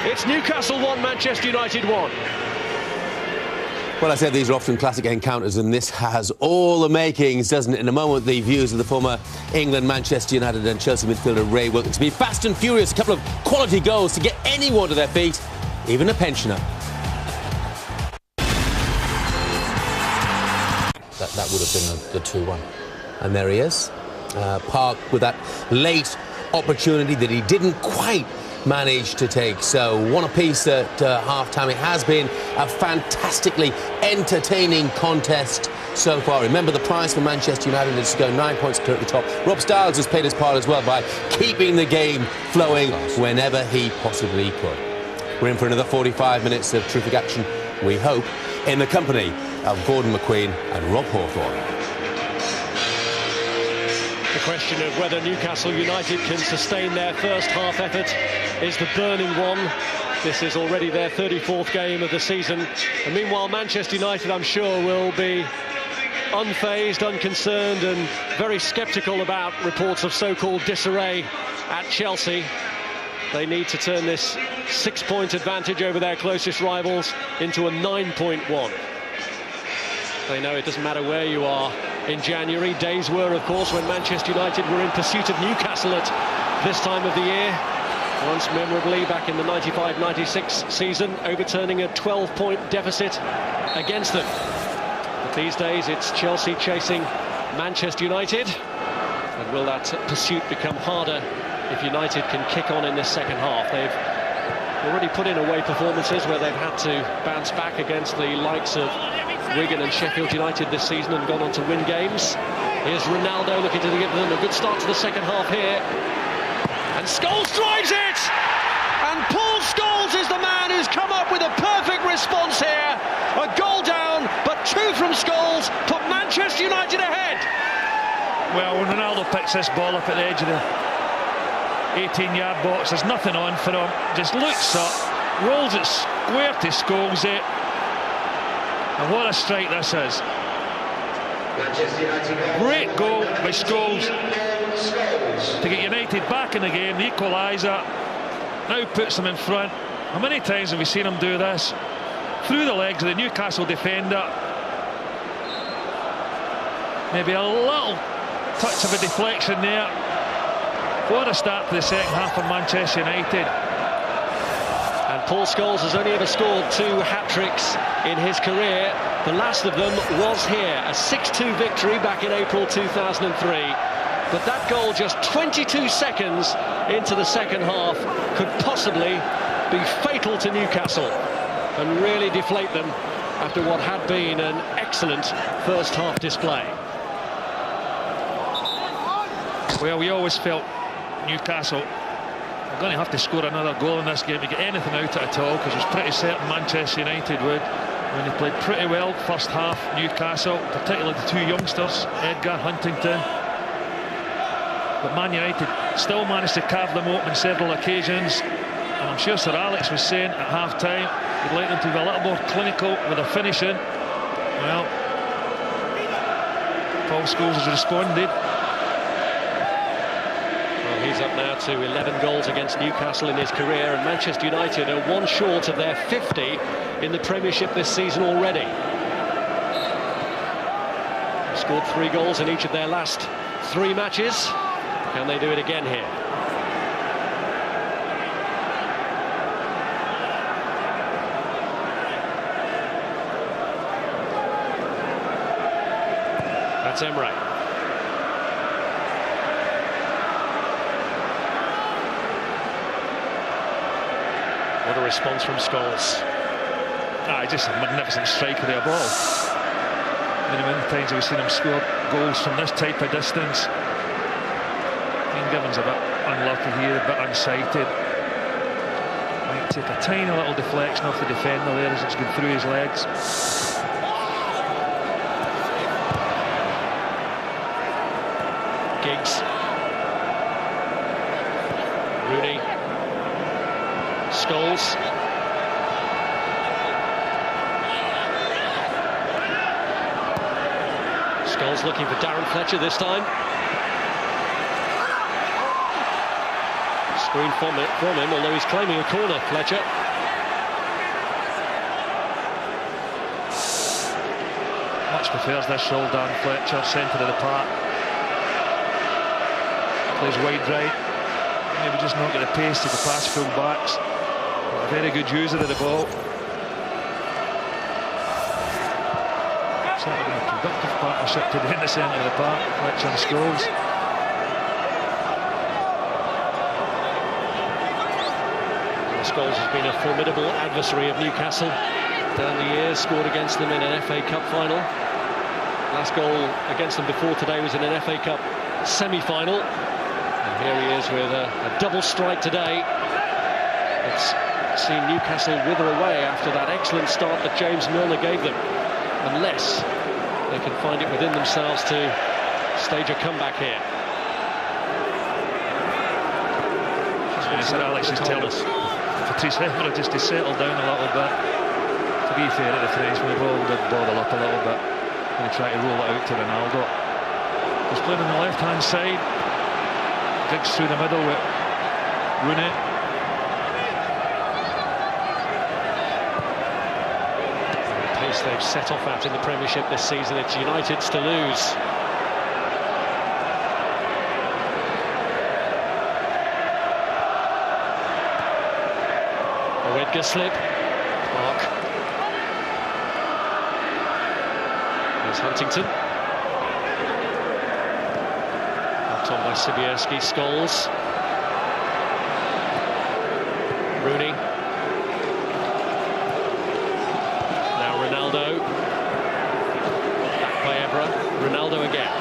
It's Newcastle 1, Manchester United 1. Well, I said these are often classic encounters, and this has all the makings, doesn't it? In a moment, the views of the former England, Manchester United and Chelsea midfielder Ray Wilkins. Be fast and furious, a couple of quality goals to get anyone to their feet, even a pensioner. That would have been the 2-1. And there he is. Park with that late opportunity that he didn't quite managed to take. So one apiece at half-time. It has been a fantastically entertaining contest so far. Remember, the prize for Manchester United is to go 9 points clear at the top. Rob Stiles has played his part as well by keeping the game flowing whenever he possibly could. We're in for another 45 minutes of terrific action, we hope, in the company of Gordon McQueen and Rob Hawthorne. The question of whether Newcastle United can sustain their first half effort is the burning one. This is already their 34th game of the season. And meanwhile, Manchester United, I'm sure, will be unfazed, unconcerned and very sceptical about reports of so-called disarray at Chelsea. They need to turn this 6-point advantage over their closest rivals into a 9-point one. They know it doesn't matter where you are in January. Days were, of course, when Manchester United were in pursuit of Newcastle at this time of the year. Once memorably back in the 95-96 season, overturning a 12-point deficit against them. But these days it's Chelsea chasing Manchester United. And will that pursuit become harder if United can kick on in this second half? They've already put in away performances where they've had to bounce back against the likes of Wigan and Sheffield United this season and gone on to win games. Here's Ronaldo looking to give them a good start to the second half here. And Scholes drives it! And Paul Scholes is the man who's come up with a perfect response here. A goal down, but 2 from Scholes put Manchester United ahead. Well, when Ronaldo picks this ball up at the edge of the 18-yard box, there's nothing on for him. Just looks up, rolls it square to Scholes it. And what a strike this is. Great goal by Scholes to get United back in the game, the equaliser. Now puts them in front. How many times have we seen him do this? Through the legs of the Newcastle defender. Maybe a little touch of a deflection there. What a start to the second half for Manchester United. And Paul Scholes has only ever scored 2 hat-tricks in his career. The last of them was here, a 6-2 victory back in April 2003. But that goal just 22 seconds into the second half could possibly be fatal to Newcastle and really deflate them after what had been an excellent first half display. Well, we always felt Newcastle were going to have to score another goal in this game to get anything out of it at all, because it was pretty certain Manchester United would. When they played pretty well first half, Newcastle, particularly the 2 youngsters, Edgar, Huntington. But Man United still managed to carve them open on several occasions. And I'm sure Sir Alex was saying at half-time he'd like them to be a little more clinical with their finishing. Well, Paul Scholes has responded. Well, he's up now to 11 goals against Newcastle in his career, and Manchester United are 1 short of their 50 in the Premiership this season already. They've scored 3 goals in each of their last 3 matches. Can they do it again here? That's Emre. What a response from Scholes. Just a magnificent strike of their ball. Many times have we seen him score goals from this type of distance. Given's a bit unlucky here, a bit unsighted. Might take a tiny little deflection off the defender there as it's gone through his legs. Giggs. Rooney. Scholes. Scholes looking for Darren Fletcher this time. Screen from him, although he's claiming a corner, Fletcher. Much prefers this role, Darren Fletcher, centre of the park. Plays wide right. Maybe just not get the pace to the pass full backs. A very good user of the ball. Certainly been a productive partnership today in the centre of the park, Fletcher and Scholes. Scholes has been a formidable adversary of Newcastle down the years, scored against them in an FA Cup final. Last goal against them before today was in an FA Cup semi-final. And here he is with a double strike today. It's seen Newcastle wither away after that excellent start that James Milner gave them, unless they can find it within themselves to stage a comeback here. Alex is telling us Patrice Evra just to settle down a little bit. To be fair to the Frenchman, the ball did bobble up a little bit when he tried to roll it out to Ronaldo. He's playing on the left-hand side. Giggs through the middle with Rooney. The pace they've set off at in the Premiership this season, it's United's to lose. Edgar slip. Park. There's Huntington. Knocked on by Sibierski. Scholes. Rooney. Now Ronaldo. Back by Evra. Ronaldo again.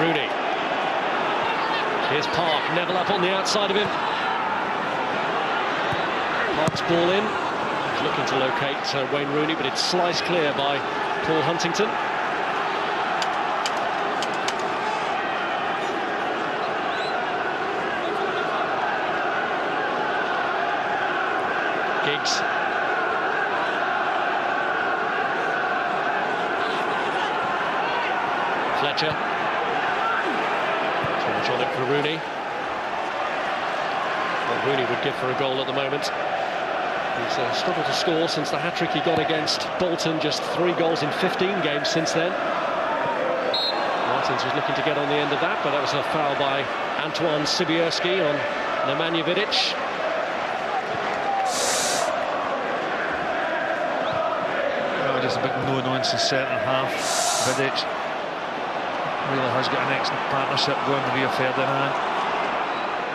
Rooney. Here's Park, Neville up on the outside of him. Park's ball in. He's looking to locate Wayne Rooney, but it's sliced clear by Paul Huntington. Giggs. Fletcher. On it for Rooney. What Rooney would give for a goal at the moment. He's struggled to score since the hat-trick he got against Bolton, just 3 goals in 15 games since then. Martins was looking to get on the end of that, but that was a foul by Antoine Sibierski on Nemanja Vidic. Oh, just a big no-nonsense centre half. Vidic really has got an excellent partnership going with Rio Ferdinand.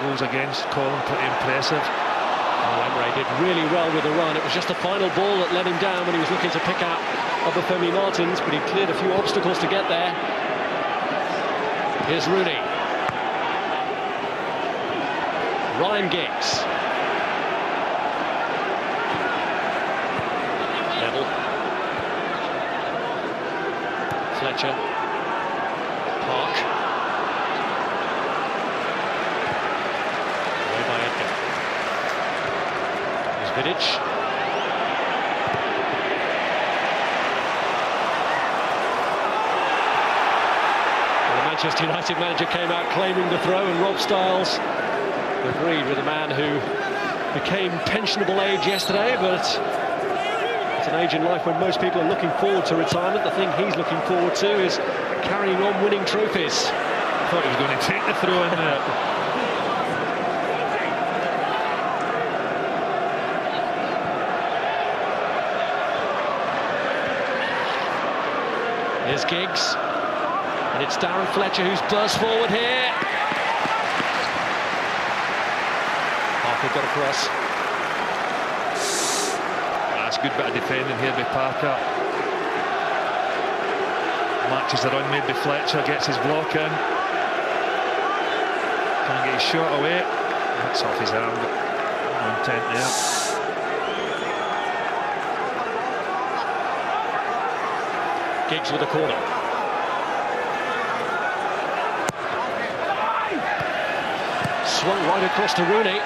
Goals against Colin, pretty impressive. Oh, Emre did really well with the run. It was just the final ball that let him down when he was looking to pick out Obafemi Martins, but he cleared a few obstacles to get there. Here's Rooney. Ryan Giggs. Neville. Fletcher. Park. Away by Edgar. Here's Vidic. Well, the Manchester United manager came out claiming the throw, and Rob Styles agreed with a man who became pensionable age yesterday, but it's an age in life when most people are looking forward to retirement. The thing he's looking forward to is carrying on winning trophies. I thought he was going to take the throw in there. Here's Giggs, and it's Darren Fletcher who's burst forward here. Parker got across. That's a good bit of defending here by Parker. Matches the run made by Fletcher, gets his block in. Can't get his shot away. That's off his arm, but no intent there. Giggs with a corner. Swung right across to Rooney.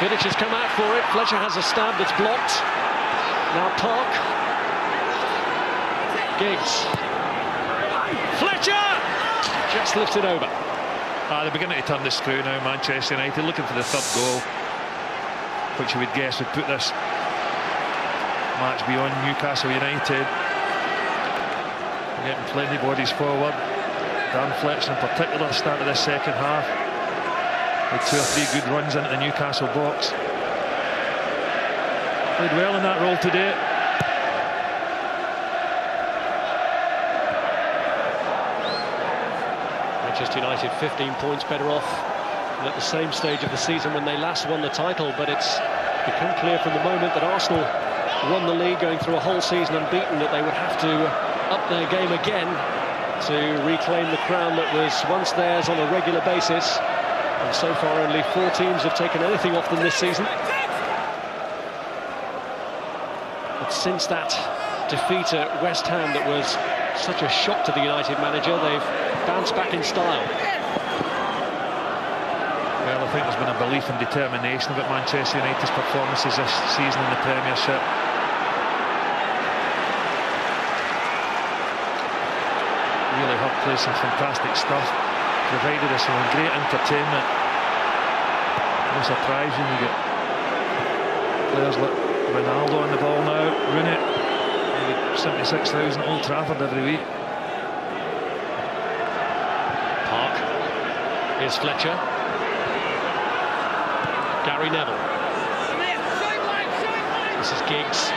Vidic has come out for it. Fletcher has a stab that's blocked. Now Park. Giggs. Fletcher! Just lifted over. They're beginning to turn the screw now, Manchester United, looking for the third goal, which you would guess would put this match beyond Newcastle United. Getting plenty of bodies forward. Dan Fletcher in particular started this second half with 2 or 3 good runs into the Newcastle box. Played well in that role today. Manchester United 15 points better off than at the same stage of the season when they last won the title, but it's become clear from the moment that Arsenal won the league, going through a whole season unbeaten, that they would have to up their game again to reclaim the crown that was once theirs on a regular basis. And so far only 4 teams have taken anything off them this season. But since that defeat at West Ham that was such a shock to the United manager, they've bounced back in style. Well, I think there's been a belief and determination about Manchester United's performances this season in the Premiership. Really have played some fantastic stuff, provided us with great entertainment. No surprise when you get players like Ronaldo on the ball now, Rooney, 76,000 at Old Trafford every week. Park. Here's Fletcher. Gary Neville. This is Giggs.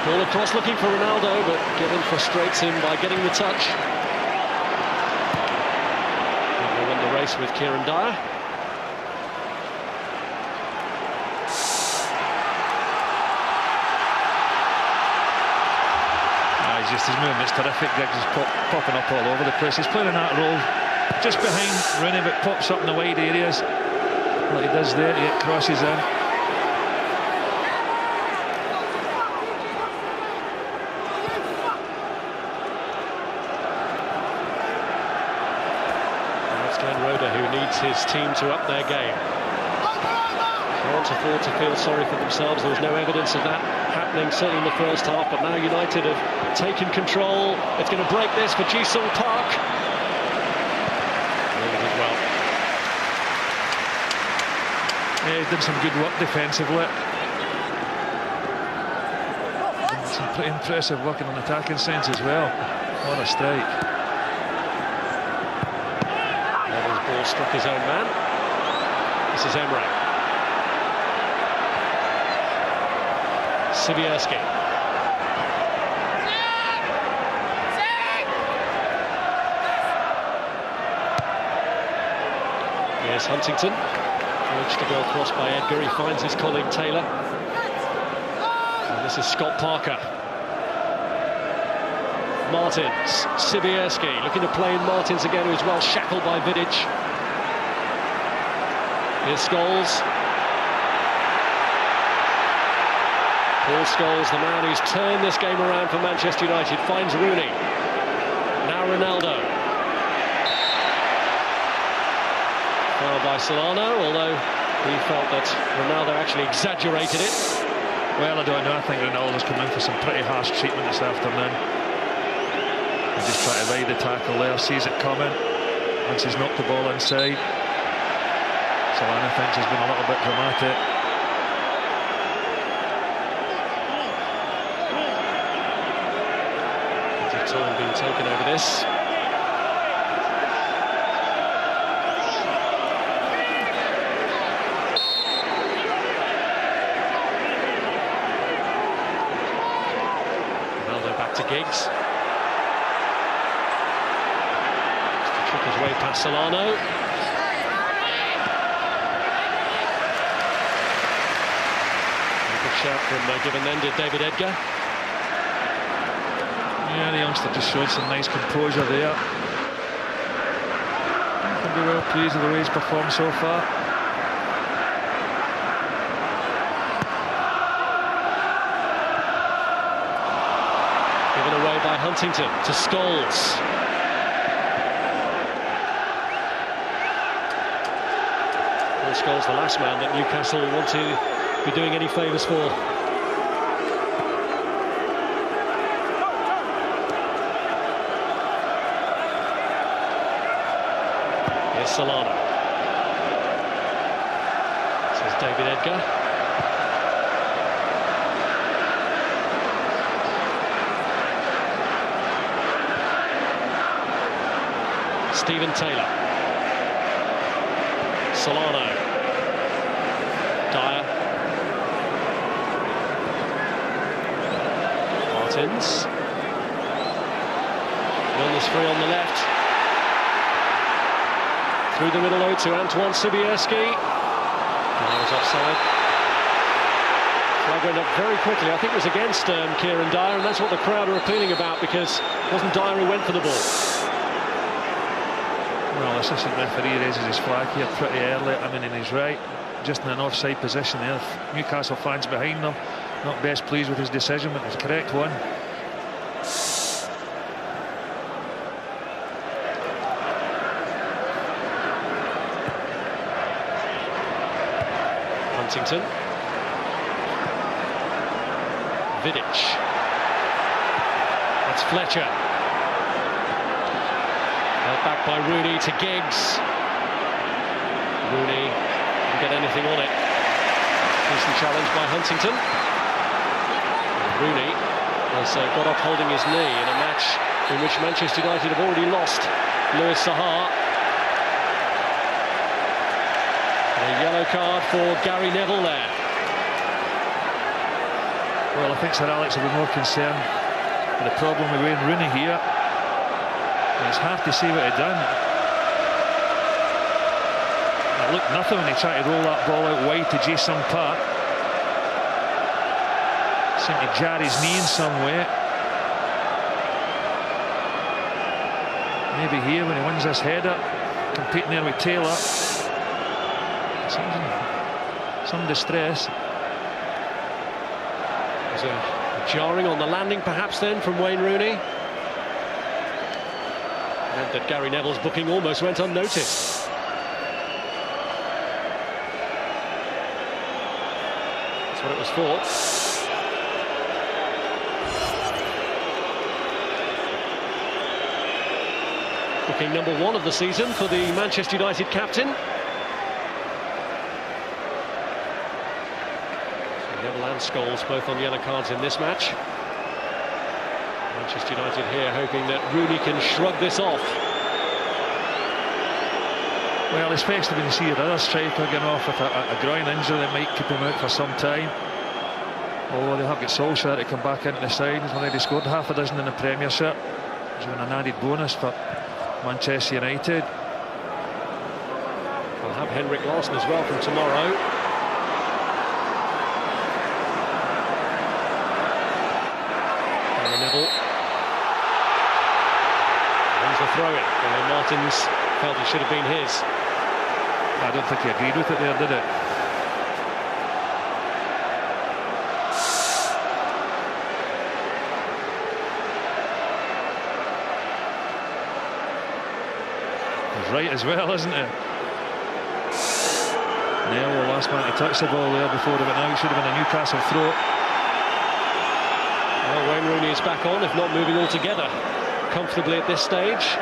Ball across looking for Ronaldo, but Given frustrates him by getting the touch. They won the race with Kieran Dyer. Just his movement's terrific. Giggs is popping up all over the place. He's playing in that role just behind Rooney, but pops up in the wide areas like he does there to get crosses in. That's Glenn Roeder, who needs his team to up their game. Can't afford to feel sorry for themselves. There was no evidence of that happening, certainly in the first half, but now United have taken control. It's going to break this for Ji-sung Park. Really did well. Yeah, he did some good work defensively. Some pretty impressive work in an attacking sense as well. What a strike. Neville's ball struck his own man. This is Emre. Sibierski. Here's Huntington. Urged to go across by Edgar. He finds his colleague Taylor. And this is Scott Parker. Martins. Sibierski looking to play in Martins again, who's well shackled by Vidic. Here's Scholes. Paul Scholes, the man who's turned this game around for Manchester United, finds Rooney. Now Ronaldo. Foul by Solano, although he felt that Ronaldo actually exaggerated it. Well, I don't know. I think Ronaldo's come in for some pretty harsh treatment this afternoon. He just tried to ride the tackle there, sees it coming. Once he's knocked the ball inside, Solano thinks he's been a little bit dramatic. Time being taken over this. Ronaldo back to Giggs. Just to trick his way past Solano. Good shout from Given then did David Edgar. Yeah, the youngster just showed some nice composure there. I can be well pleased with the way he's performed so far. by Huntington to Scholes. Paul Scholes, the last man that Newcastle want to be doing any favours for. Here's Solana. Says David Edgar. Stephen Taylor. Solano. Dyer. Martins. Milner's free on the left. Through the middle to Antoine Sibierski. That was offside. Flag went up very quickly. I think it was against Kieran Dyer, and that's what the crowd are appealing about, because it wasn't Dyer who went for the ball. Well, assistant referee raises his flag here pretty early. I mean, and he's right, just in an offside position there. Newcastle fans behind them, not best pleased with his decision, but it's a correct one. Huntington. Vidic. That's Fletcher. Held back by Rooney to Giggs. Rooney didn't get anything on it. Decent challenge by Huntington. And Rooney has got up holding his knee in a match in which Manchester United have already lost Louis Saha. A yellow card for Gary Neville there. Well, I think Sir Alex will be more concerned with the problem with Wayne Rooney here. It's hard to see what he'd done. It looked nothing when he tried to roll that ball out wide to Jason Park. Seemed to jar his knee in some way. Maybe here when he wins this header, competing there with Taylor. Some distress. There's a jarring on the landing perhaps then from Wayne Rooney. Meant that Gary Neville's booking almost went unnoticed. That's what it was for. Booking number 1 of the season for the Manchester United captain. Neville and Scholes both on yellow cards in this match. Manchester United here hoping that Rooney can shrug this off. Well, especially when you see another striker getting off with a groin injury that might keep him out for some time. Oh, they have got Solskjaer to come back into the side. He's already scored half a dozen in the Premiership. He's been an added bonus for Manchester United. We'll have Henrik Larsson as well from tomorrow. Neville. There's the throw-in, although Martins felt it should have been his. I don't think he agreed with it there, did it? He's right as well, isn't it? Nell, last man to touch the ball there before, but now it should have been a Newcastle throw. Well, Wayne Rooney is back on, if not moving altogether comfortably at this stage.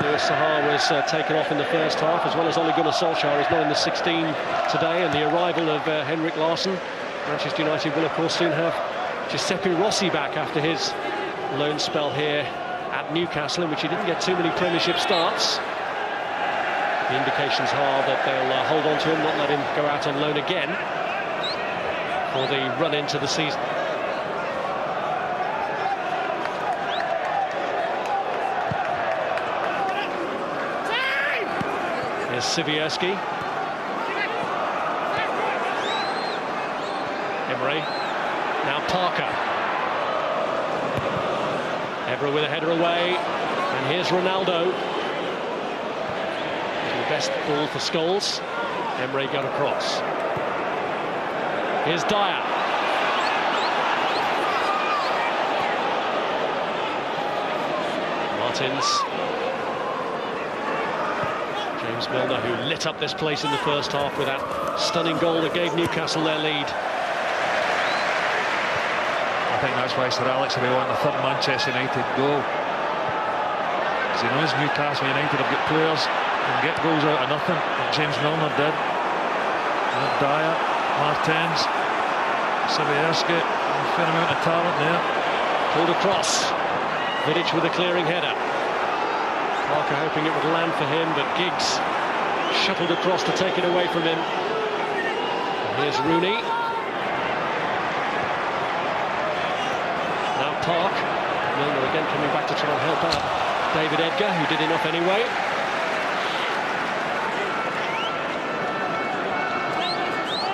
Louis Saha was taken off in the first half, as well as Ole Gunnar Solskjaer is not in the 16 today, and the arrival of Henrik Larsson. Manchester United will, of course, soon have Giuseppe Rossi back after his loan spell here at Newcastle, in which he didn't get too many Premiership starts. The indications are that they'll hold on to him, not let him go out on loan again for the run into the season. Here's Sibierski. Emre. Now Parker. Evra with a header away. And here's Ronaldo. The best ball for Scholes. Emre got across. Here's Dyer. Martins. James Milner, who lit up this place in the first half with that stunning goal that gave Newcastle their lead. I think that's why Sir Alex will be wanting a third Manchester United goal. Because he knows Newcastle United have got players who can get goals out of nothing, like James Milner did. Dyer, Martins, Sivierski, a fair amount of talent there. Pulled across. Vidic with a clearing header. Parker hoping it would land for him, but Giggs shuttled across to take it away from him. And here's Rooney. Now Park. Milner again coming back to try and help out David Edgar, who did enough anyway.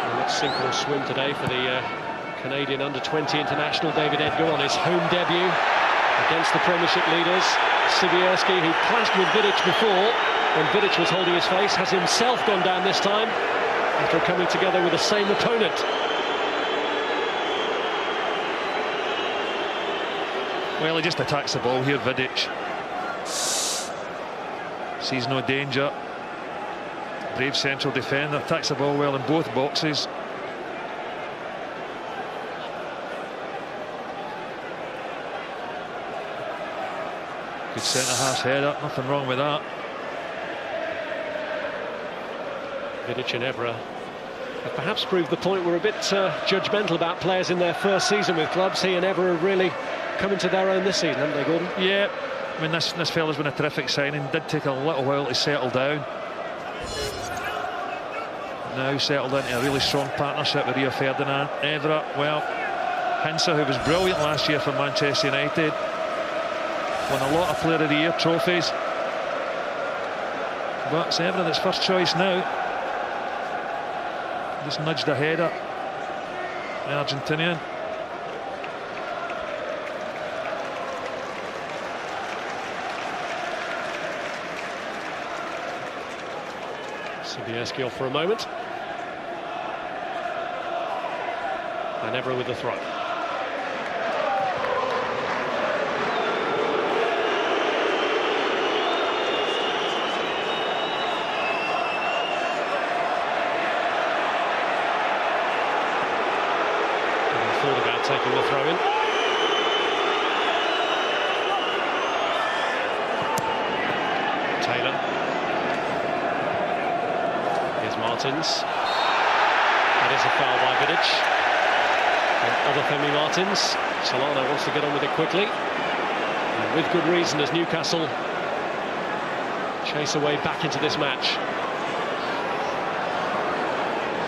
And let's sink or swim today for the Canadian under-20 international David Edgar on his home debut against the Premiership leaders. Sivierski, who clashed with Vidic before, when Vidic was holding his face, has himself gone down this time after coming together with the same opponent. Well, he just attacks the ball here, Vidic. Sees no danger. Brave central defender, attacks the ball well in both boxes. Good centre-half header, nothing wrong with that. Vidic and Evra have perhaps proved the point. We're a bit judgmental about players in their first season with clubs. He and Evra have really come into their own this season, haven't they, Gordon? Yeah, I mean, this fella's been a terrific signing. Did take a little while to settle down. Now settled into a really strong partnership with Rio Ferdinand. Evra, well, Hinsa, who was brilliant last year for Manchester United, won a lot of Player of the Year trophies. But it's Evra that's first choice now. Just nudged ahead of the Argentinian. Sivierski off for a moment. And Evra with the throw. Taking the throw in. Taylor. Here's Martins. That is a foul by Vidic. And other Femi Martins. Solana wants to get on with it quickly. And with good reason, as Newcastle chase away back into this match.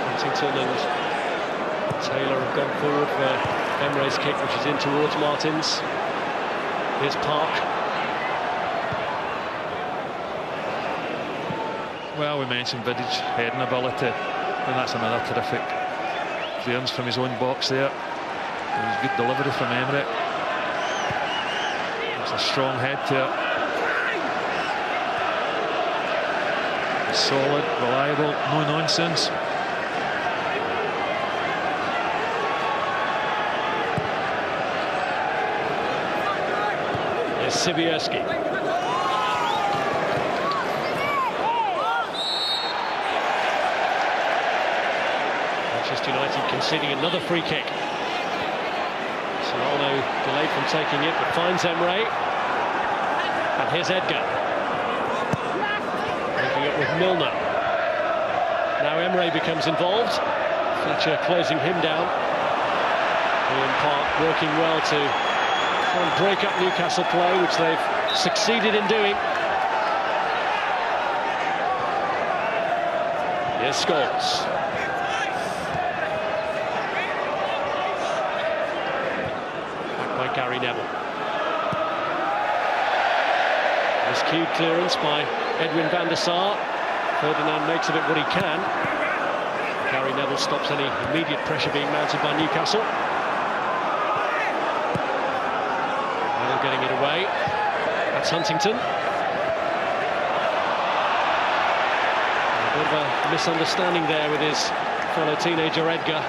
Huntington and Taylor have gone forward for Emre's kick, which is in towards Martins. Here's Park. Well, we mentioned Vidic heading ability, and that's another terrific clearance from his own box there. It was good delivery from Emre. It's a strong head to it. It's solid, reliable, no nonsense. Sivierski. Manchester United conceding another free kick. Solano delayed from taking it, but finds Emre. And here's Edgar. Linking up with Milner. Now Emre becomes involved. Fletcher closing him down. Ian Park working well to and break up Newcastle play, which they've succeeded in doing. Here's Scholes. Back by Gary Neville. Rescued clearance by Edwin van der Sar. Ferdinand makes of it what he can. Gary Neville stops any immediate pressure being mounted by Newcastle. Getting it away. That's Huntington. A bit of a misunderstanding there with his fellow teenager Edgar.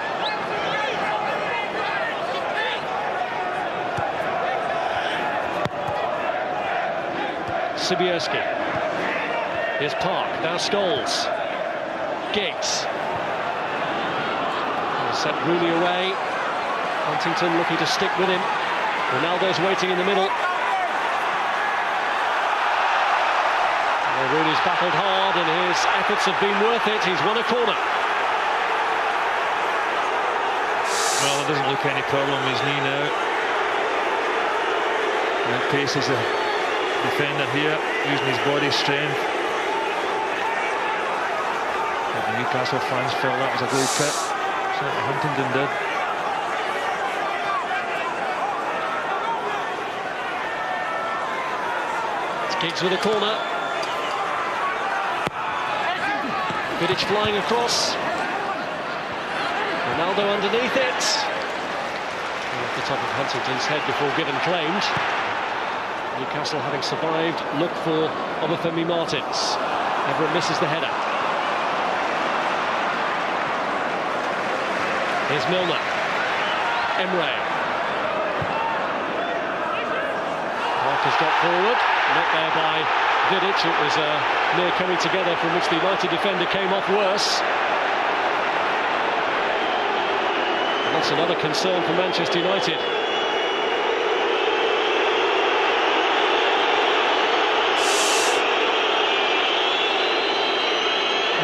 Sibierski. Here's Park, now Scholes. Giggs. Set Rooney away. Huntington looking to stick with him. Ronaldo's waiting in the middle. Well, Rooney's battled hard and his efforts have been worth it. He's won a corner. Well, it doesn't look any problem with his knee now. And it paces the defender here, using his body strength. But the Newcastle fans felt that was a goal kick. Certainly Huntington did. It's Giggs with a corner. Vidic flying across. Ronaldo underneath it. Off the top of Huntington's head before given claimed. Newcastle, having survived, look for Obafemi Martins. Everett misses the header. Here's Milner. Emre. Parker's got forward. Not there by Vidic. It was a near coming together from which the United defender came off worse. And that's another concern for Manchester United.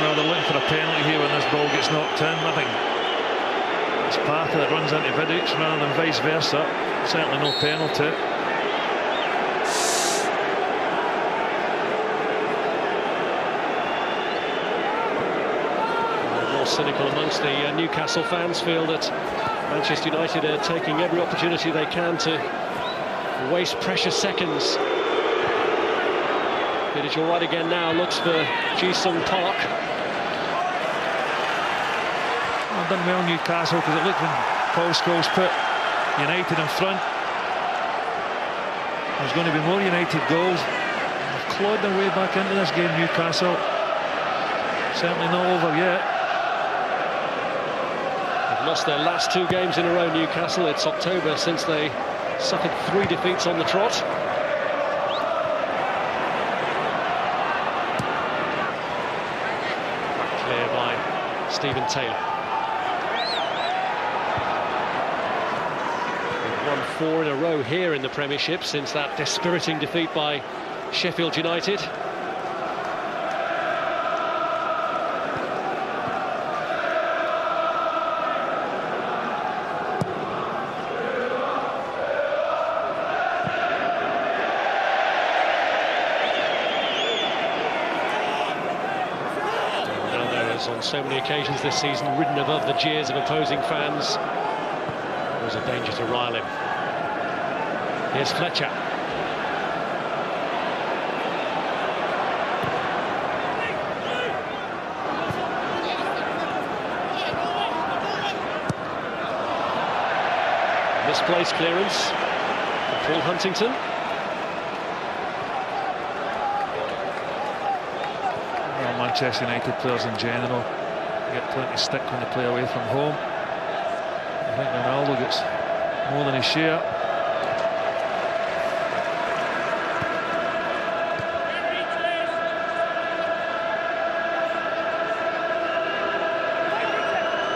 Well, they're looking for a penalty here when this ball gets knocked in. I think it's Parker that runs into Vidic rather than vice versa. Certainly no penalty. More cynical amongst the Newcastle fans feel that Manchester United are taking every opportunity they can to waste precious seconds. Vidic all right again now, looks for Ji-sung Park. Well, done well Newcastle, because it looked when Paul Scholes put United in front, there's going to be more United goals. They've clawed their way back into this game, Newcastle. Certainly not over yet. They've lost their last 2 games in a row, Newcastle. It's October since they suffered 3 defeats on the trot. Clear by Stephen Taylor. They've won 4 in a row here in the Premiership since that dispiriting defeat by Sheffield United. On so many occasions this season, ridden above the jeers of opposing fans. There was a danger to rile him. Here's Fletcher. Misplaced clearance from Paul Huntington. Manchester United players in general get plenty of stick when they play away from home. I think Ronaldo gets more than his share.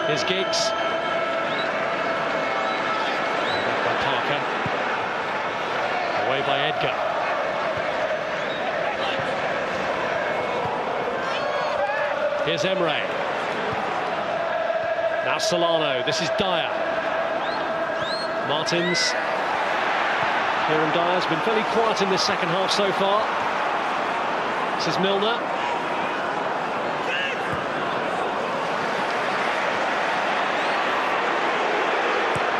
Here's Giggs. Back by Parker. Away by Edgar. Here's Emre. Now Solano. This is Dyer. Martins. Kieran Dyer's been fairly quiet in this second half so far. This is Milner.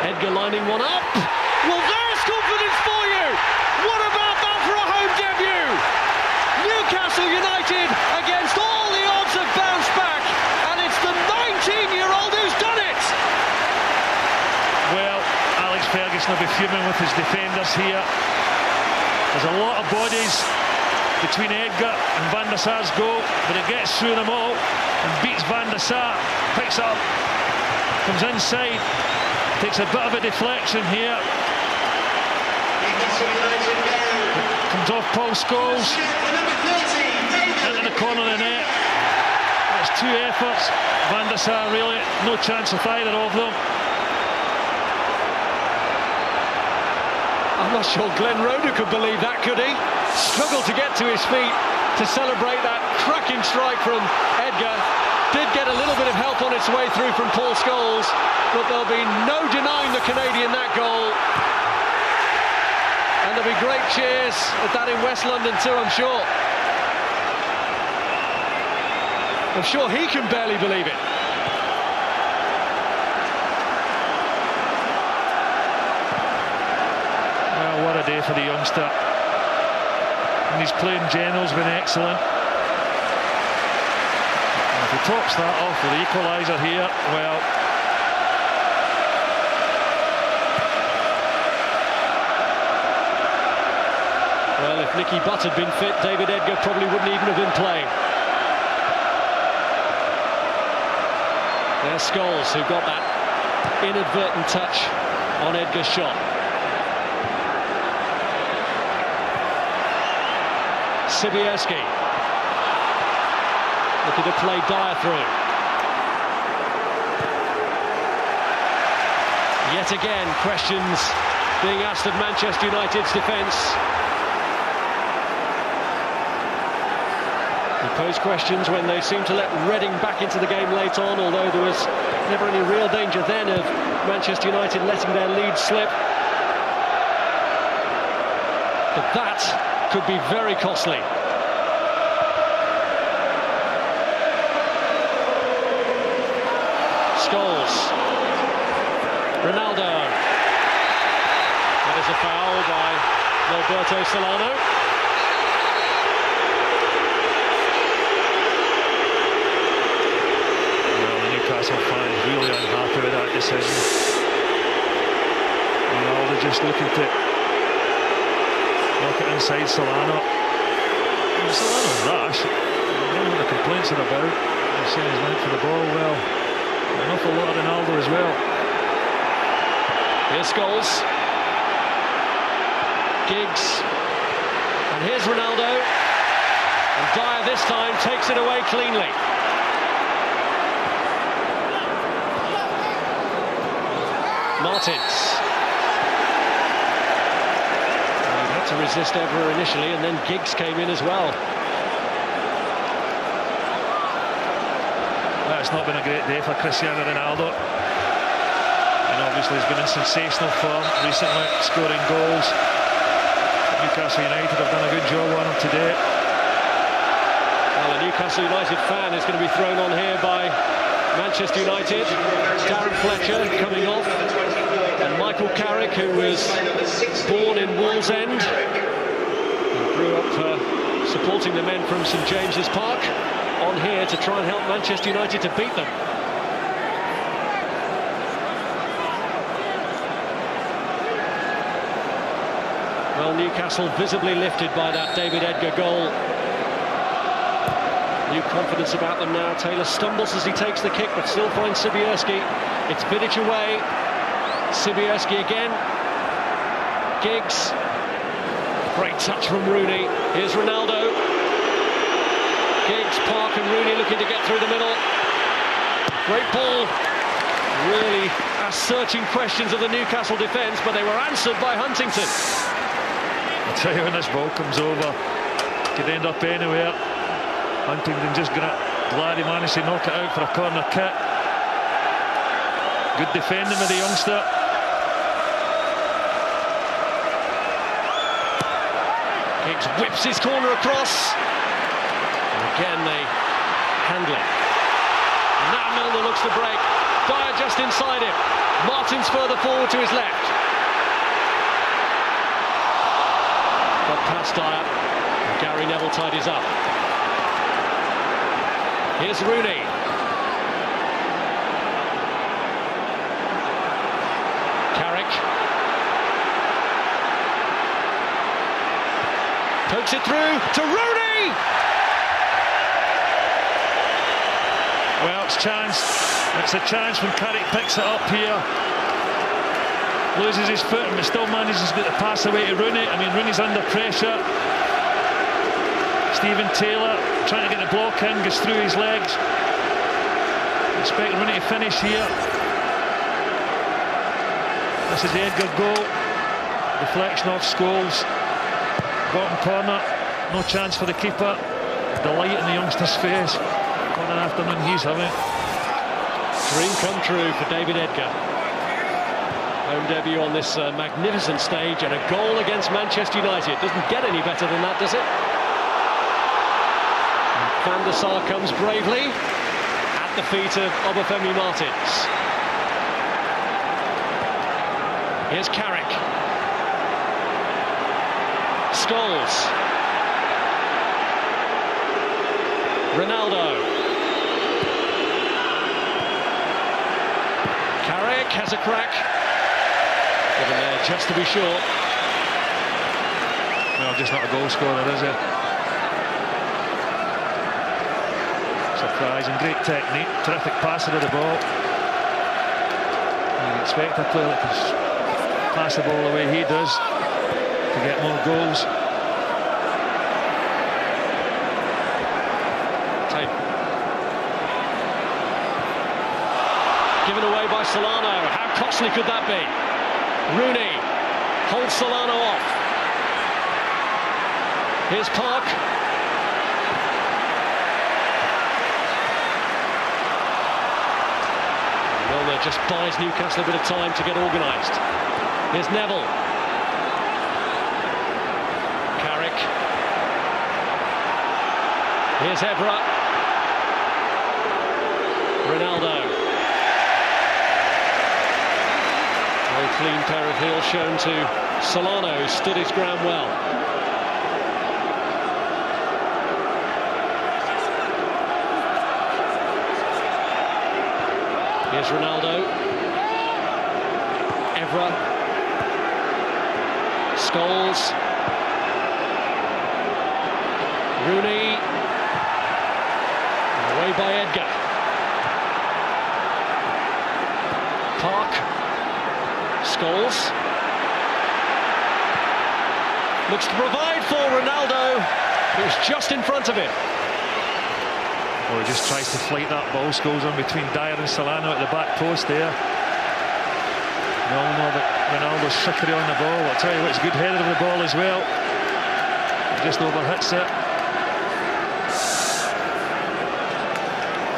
Edgar lining one up. Well, there's confidence for you. What about that for a home debut? Newcastle United against all the odds have bounced back, and it's the 19-year-old who's done it. Well, Alex Ferguson will be fuming with his defenders here. There's a lot of bodies between Edgar and Van der Sar's goal, but it gets through them all and beats Van der Sar. Picks up, comes inside, takes a bit of a deflection here. Comes off Paul Scholes into the corner of the net. That's two efforts. Van der Sar really no chance of either of them. I'm not sure Glenn Roeder could believe that, could he? Struggled to get to his feet to celebrate that cracking strike from Edgar. Did get a little bit of help on its way through from Paul Scholes, but there'll be no denying the Canadian that goal. And there'll be great cheers at that in West London too, I'm sure. I'm sure he can barely believe it. Well, what a day for the youngster. And his play in general's been excellent. And if he tops that off with the equaliser here, well... Well, if Nicky Butt had been fit, David Edgar probably wouldn't even have been playing. There's Scholes, who got that inadvertent touch on Edgar's shot. Sibierski looking to play Dyer through. Yet again, questions being asked of Manchester United's defence. He posed questions when they seemed to let Reading back into the game late on, although there was never any real danger then of Manchester United letting their lead slip. But that could be very costly. Scholes. Ronaldo. That is a foul by Roberto Solano. Well, the Newcastle fans really unhappy with that decision. Ronaldo just looking to knock it inside Solano. Solano's rash. I don't know what the complaints are about. They're saying he's meant for the ball. Well, an awful lot of Ronaldo as well. Here's Scholes. Giggs. And here's Ronaldo. And Dyer this time takes it away cleanly. Martins. He had to resist Evra initially, and then Giggs came in as well. Well, it's not been a great day for Cristiano Ronaldo. And obviously he's been in sensational form recently, scoring goals. Newcastle United have done a good job on him today. Well, a Newcastle United fan is going to be thrown on here by Manchester United. Darren Fletcher coming off, and Michael Carrick, who was born in Wallsend and grew up supporting the men from St James's Park, on here to try and help Manchester United to beat them. Well, Newcastle visibly lifted by that David Edgar goal. New confidence about them now. Taylor stumbles as he takes the kick, but still finds Sibierski. It's Vidic away. Sibierski again. Giggs. Great touch from Rooney. Here's Ronaldo. Giggs, Park and Rooney looking to get through the middle. Great ball. Really asked searching questions of the Newcastle defence, but they were answered by Huntington. I'll tell you, when this ball comes over, could end up anywhere. Huntington just glad he managed to knock it out for a corner kick. Good defending with the youngster. Giggs whips his corner across. And again they handle it. And now Milner looks to break. Dyer just inside him. Martins further forward to his left. Got past Dyer. Gary Neville tidies up. Here's Rooney. Carrick. Pokes it through to Rooney! Well, it's a chance when Carrick picks it up here. loses his foot, but still manages to get the pass away to Rooney. I mean, Rooney's under pressure. Stephen Taylor trying to get the block in, goes through his legs. Expect Rooney to finish here. This is the Edgar goal. Deflection off Scholes. Bottom corner, no chance for the keeper. Delight in the youngster's face. What an afternoon he's having. Dream come true for David Edgar. Home debut on this magnificent stage, and a goal against Manchester United. Doesn't get any better than that, does it? And Van der Sar comes bravely at the feet of Obafemi Martins. Here's Carrick. Scholes. Ronaldo. Carrick has a crack. Given there just to be sure. Well, just not a goal scorer, is it? Surprising, great technique, terrific passer of the ball. You'd expect a player that can pass the ball the way he does to get more goals. Given away by Solano. How costly could that be? Rooney holds Solano off. Here's Park. Milner just buys Newcastle a bit of time to get organised. Here's Neville. Carrick. Here's Evra. Ronaldo. Clean pair of heels shown to Solano, who stood his ground well. Here's Ronaldo. Evra. Scholes. Rooney. Away by Edgar. Park. Scholes looks to provide for Ronaldo, who's just in front of him. Well, he just tries to flight that ball. Scholes on between Dyer and Solano at the back post there. We all know that Ronaldo's trickery on the ball. I'll tell you what, it's a good header of the ball as well. He just overhits it.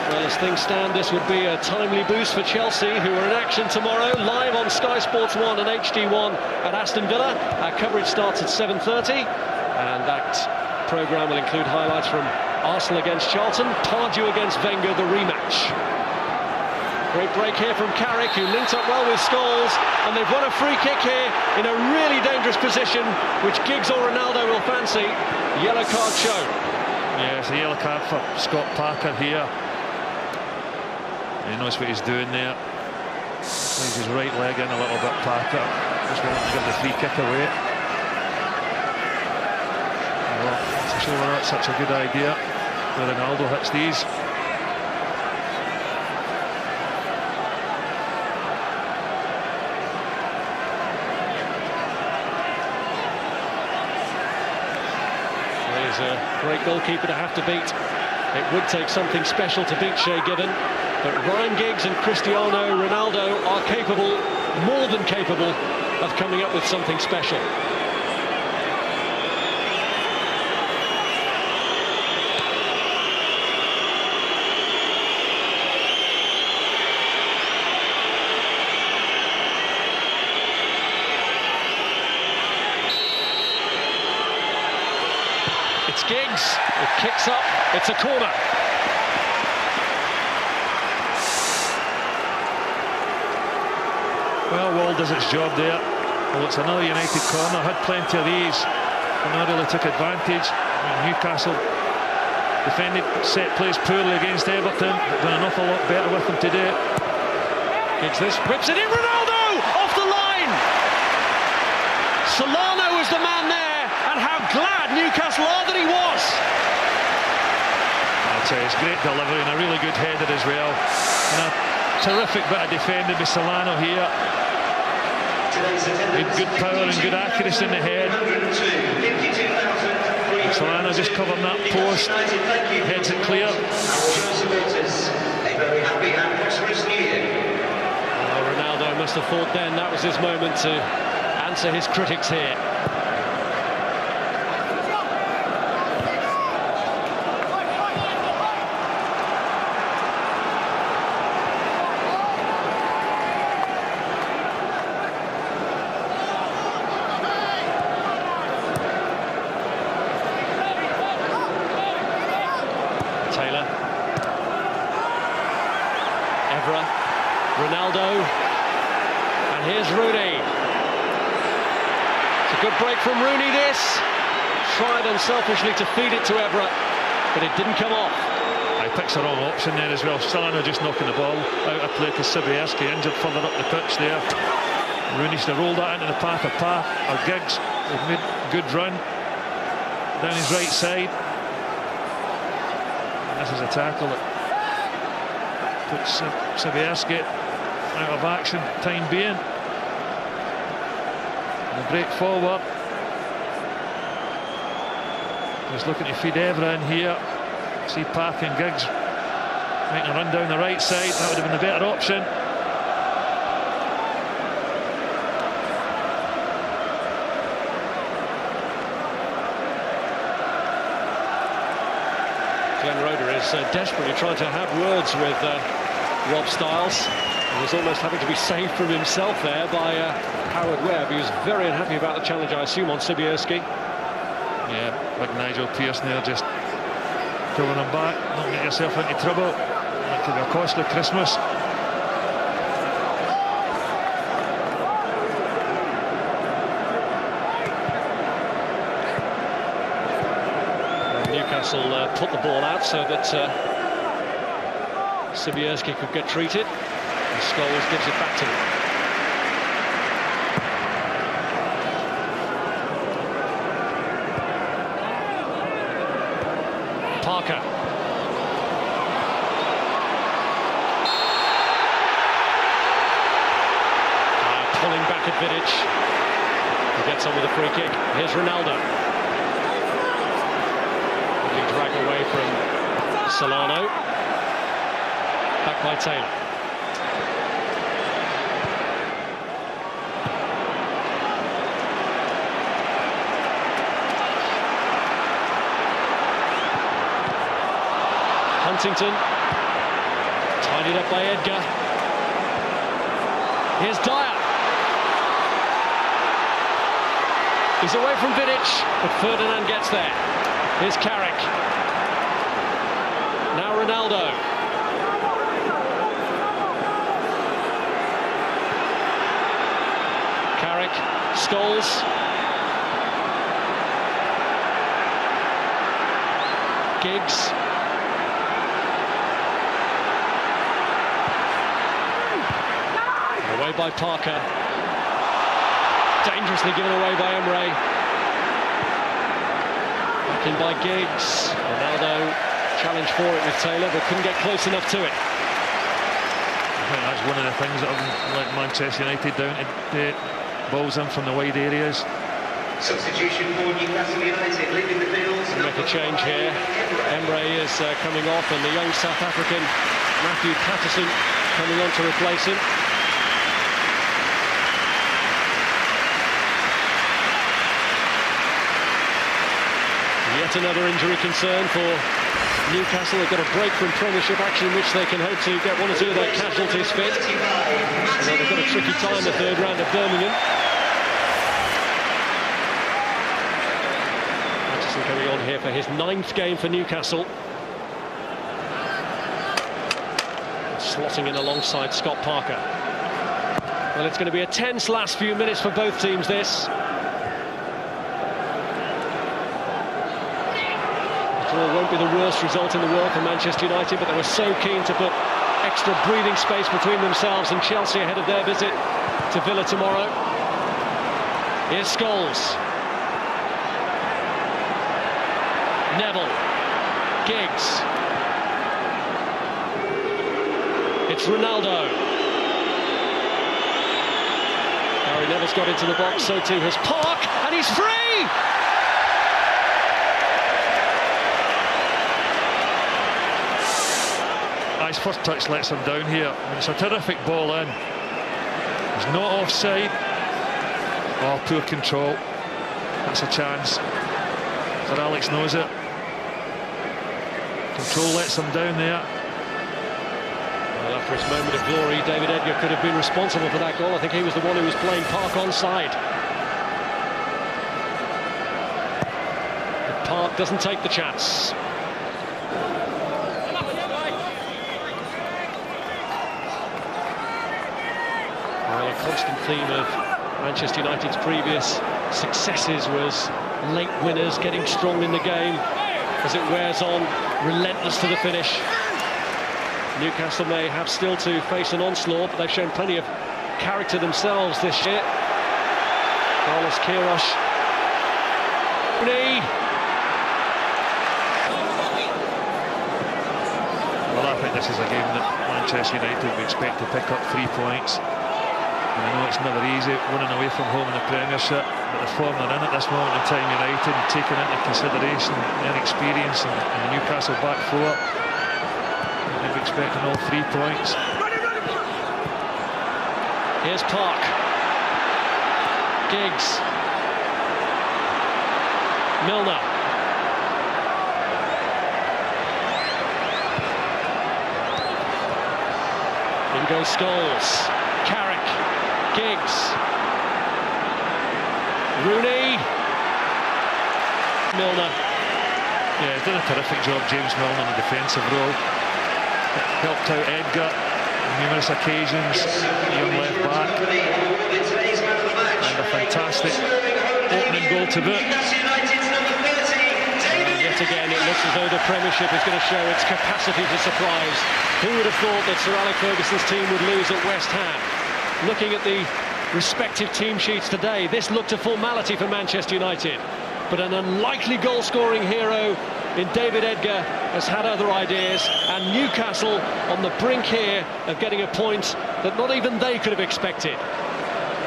Well, as things stand, this would be a timely boost for Chelsea, who are in action tomorrow, live on Sky Sports 1 and HD1 at Aston Villa. Our coverage starts at 7:30, and that programme will include highlights from Arsenal against Charlton, Pardew against Wenger, the rematch. Great break here from Carrick, who linked up well with Scholes, and they've won a free kick here in a really dangerous position, which Giggs or Ronaldo will fancy. Yellow card shown. Yeah, it's a yellow card for Scott Parker here. He knows what he's doing there. Leaves his right leg in a little bit, Parker. Just wanting to give the free kick away. Well, not sure whether that's such a good idea where Ronaldo hits these. He's a great goalkeeper to have to beat. It would take something special to beat Shea Given. But Ryan Giggs and Cristiano Ronaldo are capable, more than capable, of coming up with something special. It's Giggs, it kicks up, it's a corner. Well, Wall does its job there. Well, it's another United corner. Had plenty of these, and not really took advantage. Newcastle defended set plays poorly against Everton. Done an awful lot better with them today. Giggs this, whips it in. Ronaldo off the line. Solano was the man there, and how glad Newcastle are that he was. I'd say it's great delivery and a really good header as well. And a terrific bit of defending with Solano here. Good power and good accuracy in the head. Solano just covering that post. Heads it clear. A very happy and prosperous New Year. Ronaldo must have thought then that was his moment to answer his critics here. Taylor, Evra, Ronaldo, and here's Rooney. It's a good break from Rooney, this. Tried unselfishly to feed it to Evra, but it didn't come off. I picked the wrong option there as well. Solano just knocking the ball out of play because Sobieski injured further up the pitch there. Rooney should have rolled that into the path of Giggs. They've made a good run down his right side. This is a tackle that puts Sobieski out of action time being. And the break forward. Just looking to feed Evra in here. See Park and Giggs making a run down the right side. That would have been the better option. Glenn Roeder is desperately trying to have words with Rob Styles. He was almost having to be saved from himself there by Howard Webb. He was very unhappy about the challenge, I assume, on Sobieski. Yeah, like Nigel Pearson there, just pulling him back. Don't get yourself into trouble. That could be a costly Christmas. Newcastle put the ball out so that Sobieski could get treated. And Scholes gives it back to him. Parker. Pulling back at Vidic. He gets on with a free kick. Here's Ronaldo. Drag away from Solano. Back by Taylor. Huntington. Tidied up by Edgar. Here's Dyer. He's away from Vidic, but Ferdinand gets there. Here's Carrick. Now Ronaldo. Carrick, Scholes. Giggs. Away by Parker. Dangerously given away by Emre. In by Giggs. Ronaldo challenged for it with Taylor, but couldn't get close enough to it. I think that's one of the things that have let Manchester United down to balls in from the wide areas. Substitution for Newcastle United, leaving the field. Make a change here. Emre is coming off, and the young South African Matthew Patterson coming on to replace him. Yet another injury concern for Newcastle. They've got a break from Premiership action in which they can hope to get one or two of their casualties fit. Although they've got a tricky time the third round at Birmingham. Patterson coming on here for his 9th game for Newcastle. Slotting in alongside Scott Parker. Well, it's going to be a tense last few minutes for both teams, this. It won't be the worst result in the world for Manchester United, but they were so keen to put extra breathing space between themselves and Chelsea ahead of their visit to Villa tomorrow. Here's Scholes. Neville. Giggs. It's Ronaldo. Gary Neville's got into the box, so too has Park, and he's free! His first touch lets him down here. I mean, it's a terrific ball in. He's not offside. Oh, poor control. That's a chance. Sir Alex knows it. Control lets him down there. Well, after his moment of glory, David Edgar could have been responsible for that goal. I think he was the one who was playing Park onside. But Park doesn't take the chance. Well, a constant theme of Manchester United's previous successes was late winners, getting strong in the game. As it wears on, relentless to the finish. Newcastle may have still to face an onslaught, but they've shown plenty of character themselves this year. Carlos Queiroz. Well, I think this is a game that Manchester United would expect to pick up 3 points. And I know it's never easy winning away from home in the Premiership, but the form they're in at this moment in time, United, and taking into consideration the inexperience and the Newcastle back four, they'd be expecting all 3 points. Here's Park. Giggs. Milner. In goes Scholes. Carrick. Giggs. Rooney. Milner. Yeah, he's done a terrific job, James Milner, in the defensive role. Helped out Edgar on numerous occasions, the young left back. And a fantastic opening goal to boot. And yet again, it looks as though the Premiership is going to show its capacity to surprise. Who would have thought that Sir Alex Ferguson's team would lose at West Ham? Looking at the respective team sheets today, this looked a formality for Manchester United. But an unlikely goal-scoring hero in David Edgar has had other ideas, and Newcastle on the brink here of getting a point that not even they could have expected.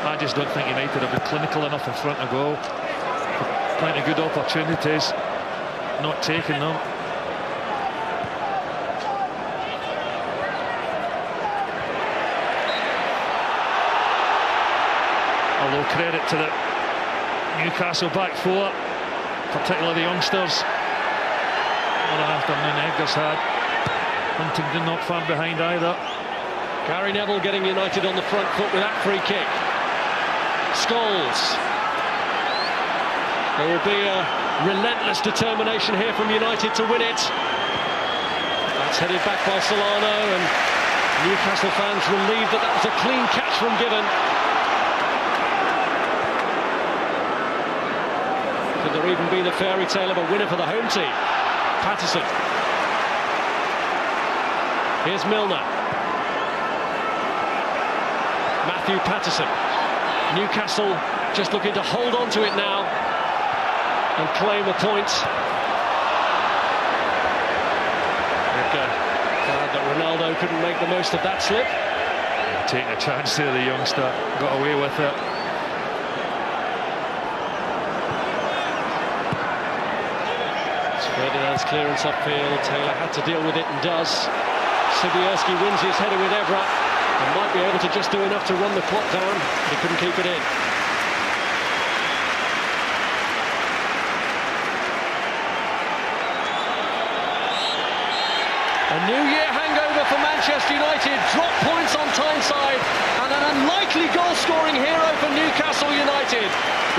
I just don't think United have been clinical enough in front of goal. Plenty of good opportunities, not taking them. Although credit to the Newcastle back four, particularly the youngsters. What an afternoon Edgar's had. Huntington not far behind either. Gary Neville getting United on the front foot with that free kick. Scholes. There will be a relentless determination here from United to win it. That's headed back by Solano, and Newcastle fans relieved that that was a clean catch from Given. Could there even be the fairy tale of a winner for the home team? Patterson. Here's Milner. Matthew Patterson. Newcastle just looking to hold on to it now and claim a point. Glad that Ronaldo couldn't make the most of that slip. Taking a chance there, the youngster got away with it. Ferdinand's clearance upfield. Taylor had to deal with it and does. Sibierski wins his header with Evra and might be able to just do enough to run the clock down, but he couldn't keep it in. A New Year hangover for Manchester United. Drop points on Tyneside and an unlikely goal-scoring hero for Newcastle United.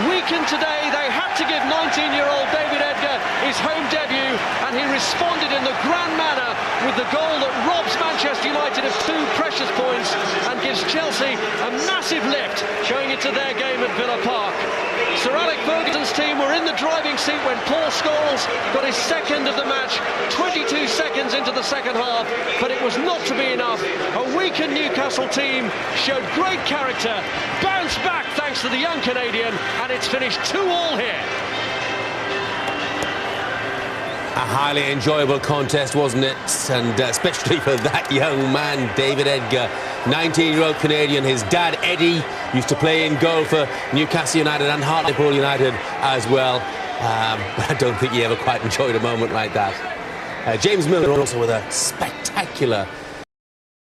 Weakened today, they had to give 19-year-old David Edgar his home debut, and he responded in the grand manner with the goal that robs Manchester United of 2 precious points and gives Chelsea a massive lift, showing it to their game at Villa Park. Sir Alex Ferguson's team were in the driving seat when Paul Scholes got his second of the match 22 seconds into the second half, but it was not to be enough. A weakened Newcastle team showed great character, bounced back thanks to the young Canadian, and it's finished 2-2 here. A highly enjoyable contest, wasn't it? And especially for that young man, David Edgar. 19-year-old Canadian. His dad, Eddie, used to play in goal for Newcastle United and Hartlepool United as well. But I don't think he ever quite enjoyed a moment like that. James Miller also with a spectacular